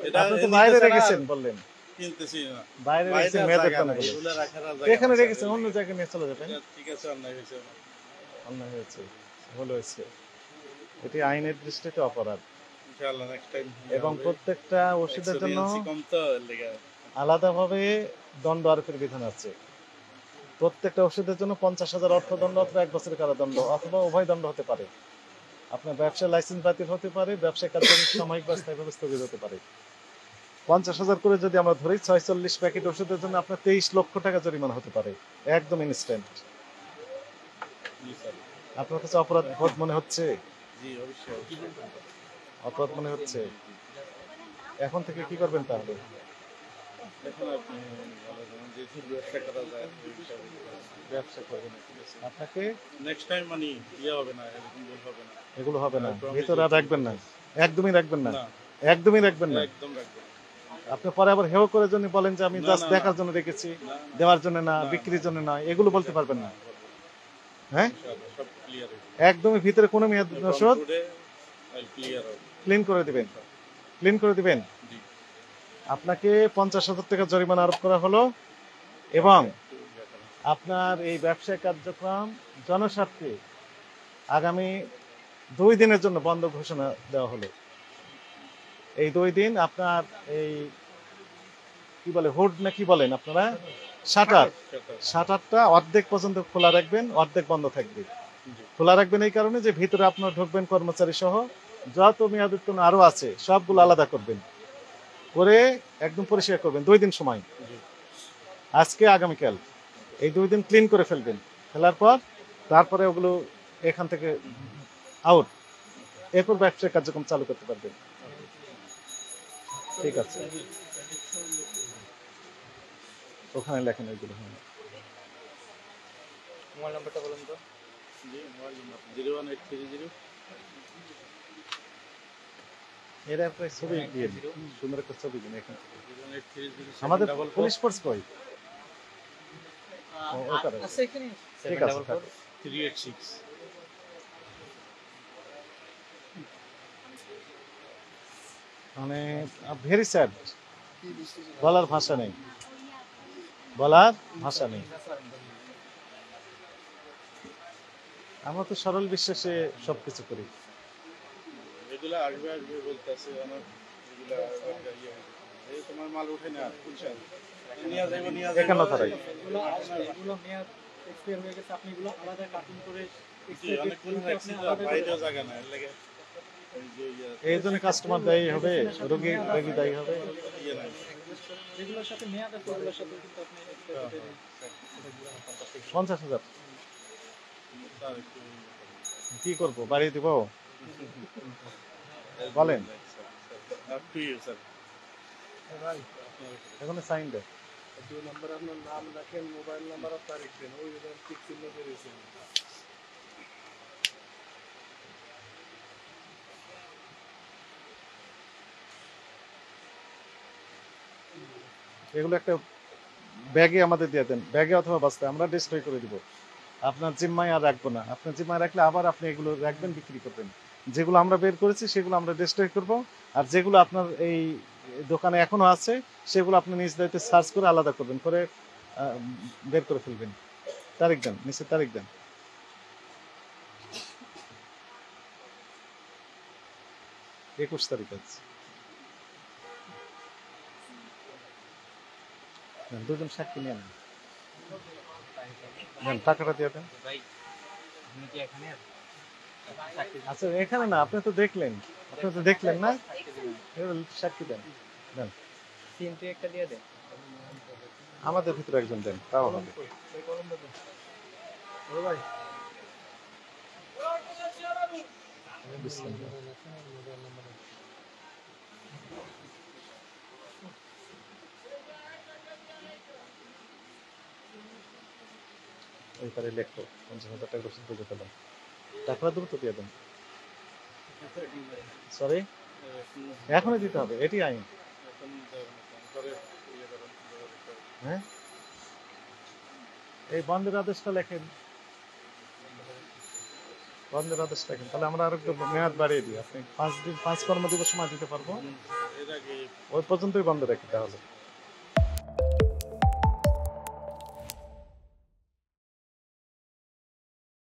এটা আপনি তো বাইরে রেখেছেন বললেন। কিনতেছি না, বাইরে রেখেছেন মেয়েদের জন্য। এগুলা রাখার আর এখানে রেখেছেন, অন্য জায়গায় নিয়ে চলে যাবেন। ঠিক আছে, অন্যায় হয়েছে, অন্যায় হয়েছে, ভুল হয়েছে, এটি আইনের দৃষ্টিতে অপরাধ। ইনশাআল্লাহ নেক্সট টাইম। এবং প্রত্যেকটা ওষুধের জন্য কম তো লেগে আলাদাভাবে দণ্ড আরোপের বিধান আছে। প্রত্যেকটা ওষুধের জন্য 50,000 অর্থদণ্ড অথবা 1 বছরের কারাদণ্ড অথবা উভয় দণ্ড হতে পারে। আপনার ব্যবসার লাইসেন্স বাতিল হতে পারে, ব্যবসায় কার্যক্রম সাময়িক বা স্থায়ীভাবে স্থগিত হতে পারে। 50,000 করে যদি আমরা ধরি 46 প্যাকেট ওষুধের জন্য আপনার 23 লক্ষ টাকা জরিমানা হতে পারে, একদম ইনস্ট্যান্ট। আপনার কাছে অপরাধ বোধ মনে হচ্ছে? জি অবশ্যই অপরাধ মনে হচ্ছে? এখন থেকে কি করবেন তাহলে? এখন আপনি ভালো জানেন যে ব্যবসা করা যায় এই বিষয়ে ব্যবসা করবেন। আপনাকে নেক্সট টাইম মানে ইয়ে হবে না, এরকম ভুল হবে না। এগুলো হবে না, ভিতরে আর রাখবেন না, একদমই রাখবেন না, না, একদমই রাখবেন না। একদম রাখবেন। আপনি পরে আবার হেও করে জন্য বলেন যে আমি না, জাস্ট না, দেখার জন্য রেখেছি, দেওয়ার জন্য না, না, বিক্রির জন্য না, এগুলো বলতে পারবেন না। হ্যাঁ, ইনশাআল্লাহ সব ক্লিয়ার হবে। একদমই ভিতরে কোনো মেয়াদ ওষুধ টুডে আই ক্লিয়ার হবে। ক্লিন করে দিবেন, ক্লিন করে দিবেন। জি। আপনাকে 50,000 টাকা জরিমানা আরোপ করা হলো এবং আপনার এই ব্যবসায়িক কার্যক্রম জনস্বার্থে আগামী 2 দিনের জন্য বন্ধ ঘোষণা দেওয়া হলো। এই 2 দিন আপনার এই কি বলে হুড না কি বলেন আপনারা, শাটারটা অর্ধেক পর্যন্ত খোলা রাখবেন, অর্ধেক বন্ধ থাকবে। খোলা রাখবেন এই কারণে যে ভিতরে আপনার ঢুকবেন কর্মচারী সহ, যত মেয়াদোত্তীর্ণ আরো আছে সবগুলো আলাদা করবেন, করে একদম পরিষ্কার করবেন। 2 দিন সময়, আজকে আগামীকাল, এই 2 দিন ক্লিন করে ফেলবেন। ফেলার পর তারপরে ওগুলো এখান থেকে আউট, এরপর ব্যবসায়িক কার্যক্রম চালু করতে পারবেন। ঠিক আছে, ওখানে লেখেন ওইগুলো। হ্যাঁ, মোবাইল নাম্বারটা বলুন তো। জি মোবাইল নাম্বার 01830 এর একটা ছবি দিয়ে দিন, সুন্দর একটা ছবি দিন এখান থেকে। 01830 আমাদের পুলিশ ফোর্স কই? ওটা আছে এখানে ঠিক আছে, থাক। 386 মানে ভেরি স্যাড, বলার ভাষা নেই, বলার ভাষা নেই। আমরা তো সরল বিশ্বাসে সবকিছু করি। এগুলা আসবে আসবে বলতেছে অনেক, এগুলা ইয়ে হবে। এই তোমার মাল উঠে না কুলশান নিয়ে যাইবো, নিয়ে যাইবো। এখানে ধরাই এগুলো মেয়াদ এক্সপায়ার হয়ে গেছে, আপনি এগুলো আলাদা কাটিং করে জি, অনেক দিন রাখছি তো, বাইরেও জায়গা নাই, এর লাগে এই যে এই জন্য কাস্টমার দায়ী হবে, রোগী দায়ী হবে। ইয়ে নাই। এগুলোর সাথে মেয়াদ আছে, ওগুলোর সাথে কিন্তু আপনি expiry date 50,000 তার একটু কি করবো, বাড়িয়ে দিব? বলেন, up to you, sir. এখন সাইন দেয়। 2 নাম্বার আপনার নাম রাখেন, মোবাইল নাম্বার আর তারিখ দেন, ওই টিক চিহ্ন বেরিয়েছে। এগুলো একটা ব্যাগে আমাদের দিয়ে দেন, ব্যাগে অথবা বস্তায়, আমরা ডিস্ট্রয় করে দিব। আপনার জিম্মায় আর রাখবো না। আপনার জিম্মায় রাখলে আবার আপনি এগুলো রাখবেন, বিক্রি করবেন। যেগুলো আমরা বের করেছি সেগুলো আমরা ডিস্ট্রয় করব, আর যেগুলো আপনার এই দোকানে এখনো আছে সেগুলো আপনি নিজ দায়িত্বে সার্চ করে আলাদা করবেন, করে বের করে ফেলবেন। তারিখ দেন, নিচে তারিখ দেন। একুশ তারিখ আছে। দুজন সাক্ষী নিয়ে নেন, টাকাটা দিয়ে দেন। ভাই আপনি কি এখানে আচ্ছা এখানে না, আপনি তো দেখলেন, না, সাক্ষী দেন। দেন, সিএমটি একটা দিয়ে দেন। আমাদের ভিতরে একজন দেন, তাও হবে। বিসমিল্লাহ। ওইখানে লেখো 50,000 টাকা রসিদ বুঝে পেলাম, টাকাটা দ্রুত দিয়ে দেন। সরি, এখনই দিতে হবে, এটি আইন। হ্যাঁ, এই বন্ধের আদেশটা লেখেন, বন্ধের আদেশ লেখেন, তাহলে আমরা আরো একটু মেয়াদ বাড়িয়ে দিই। আপনি 5 দিন 5 কর্মদিবস সময় দিতে পারবো, ওই পর্যন্তই বন্ধ রাখি তাহলে।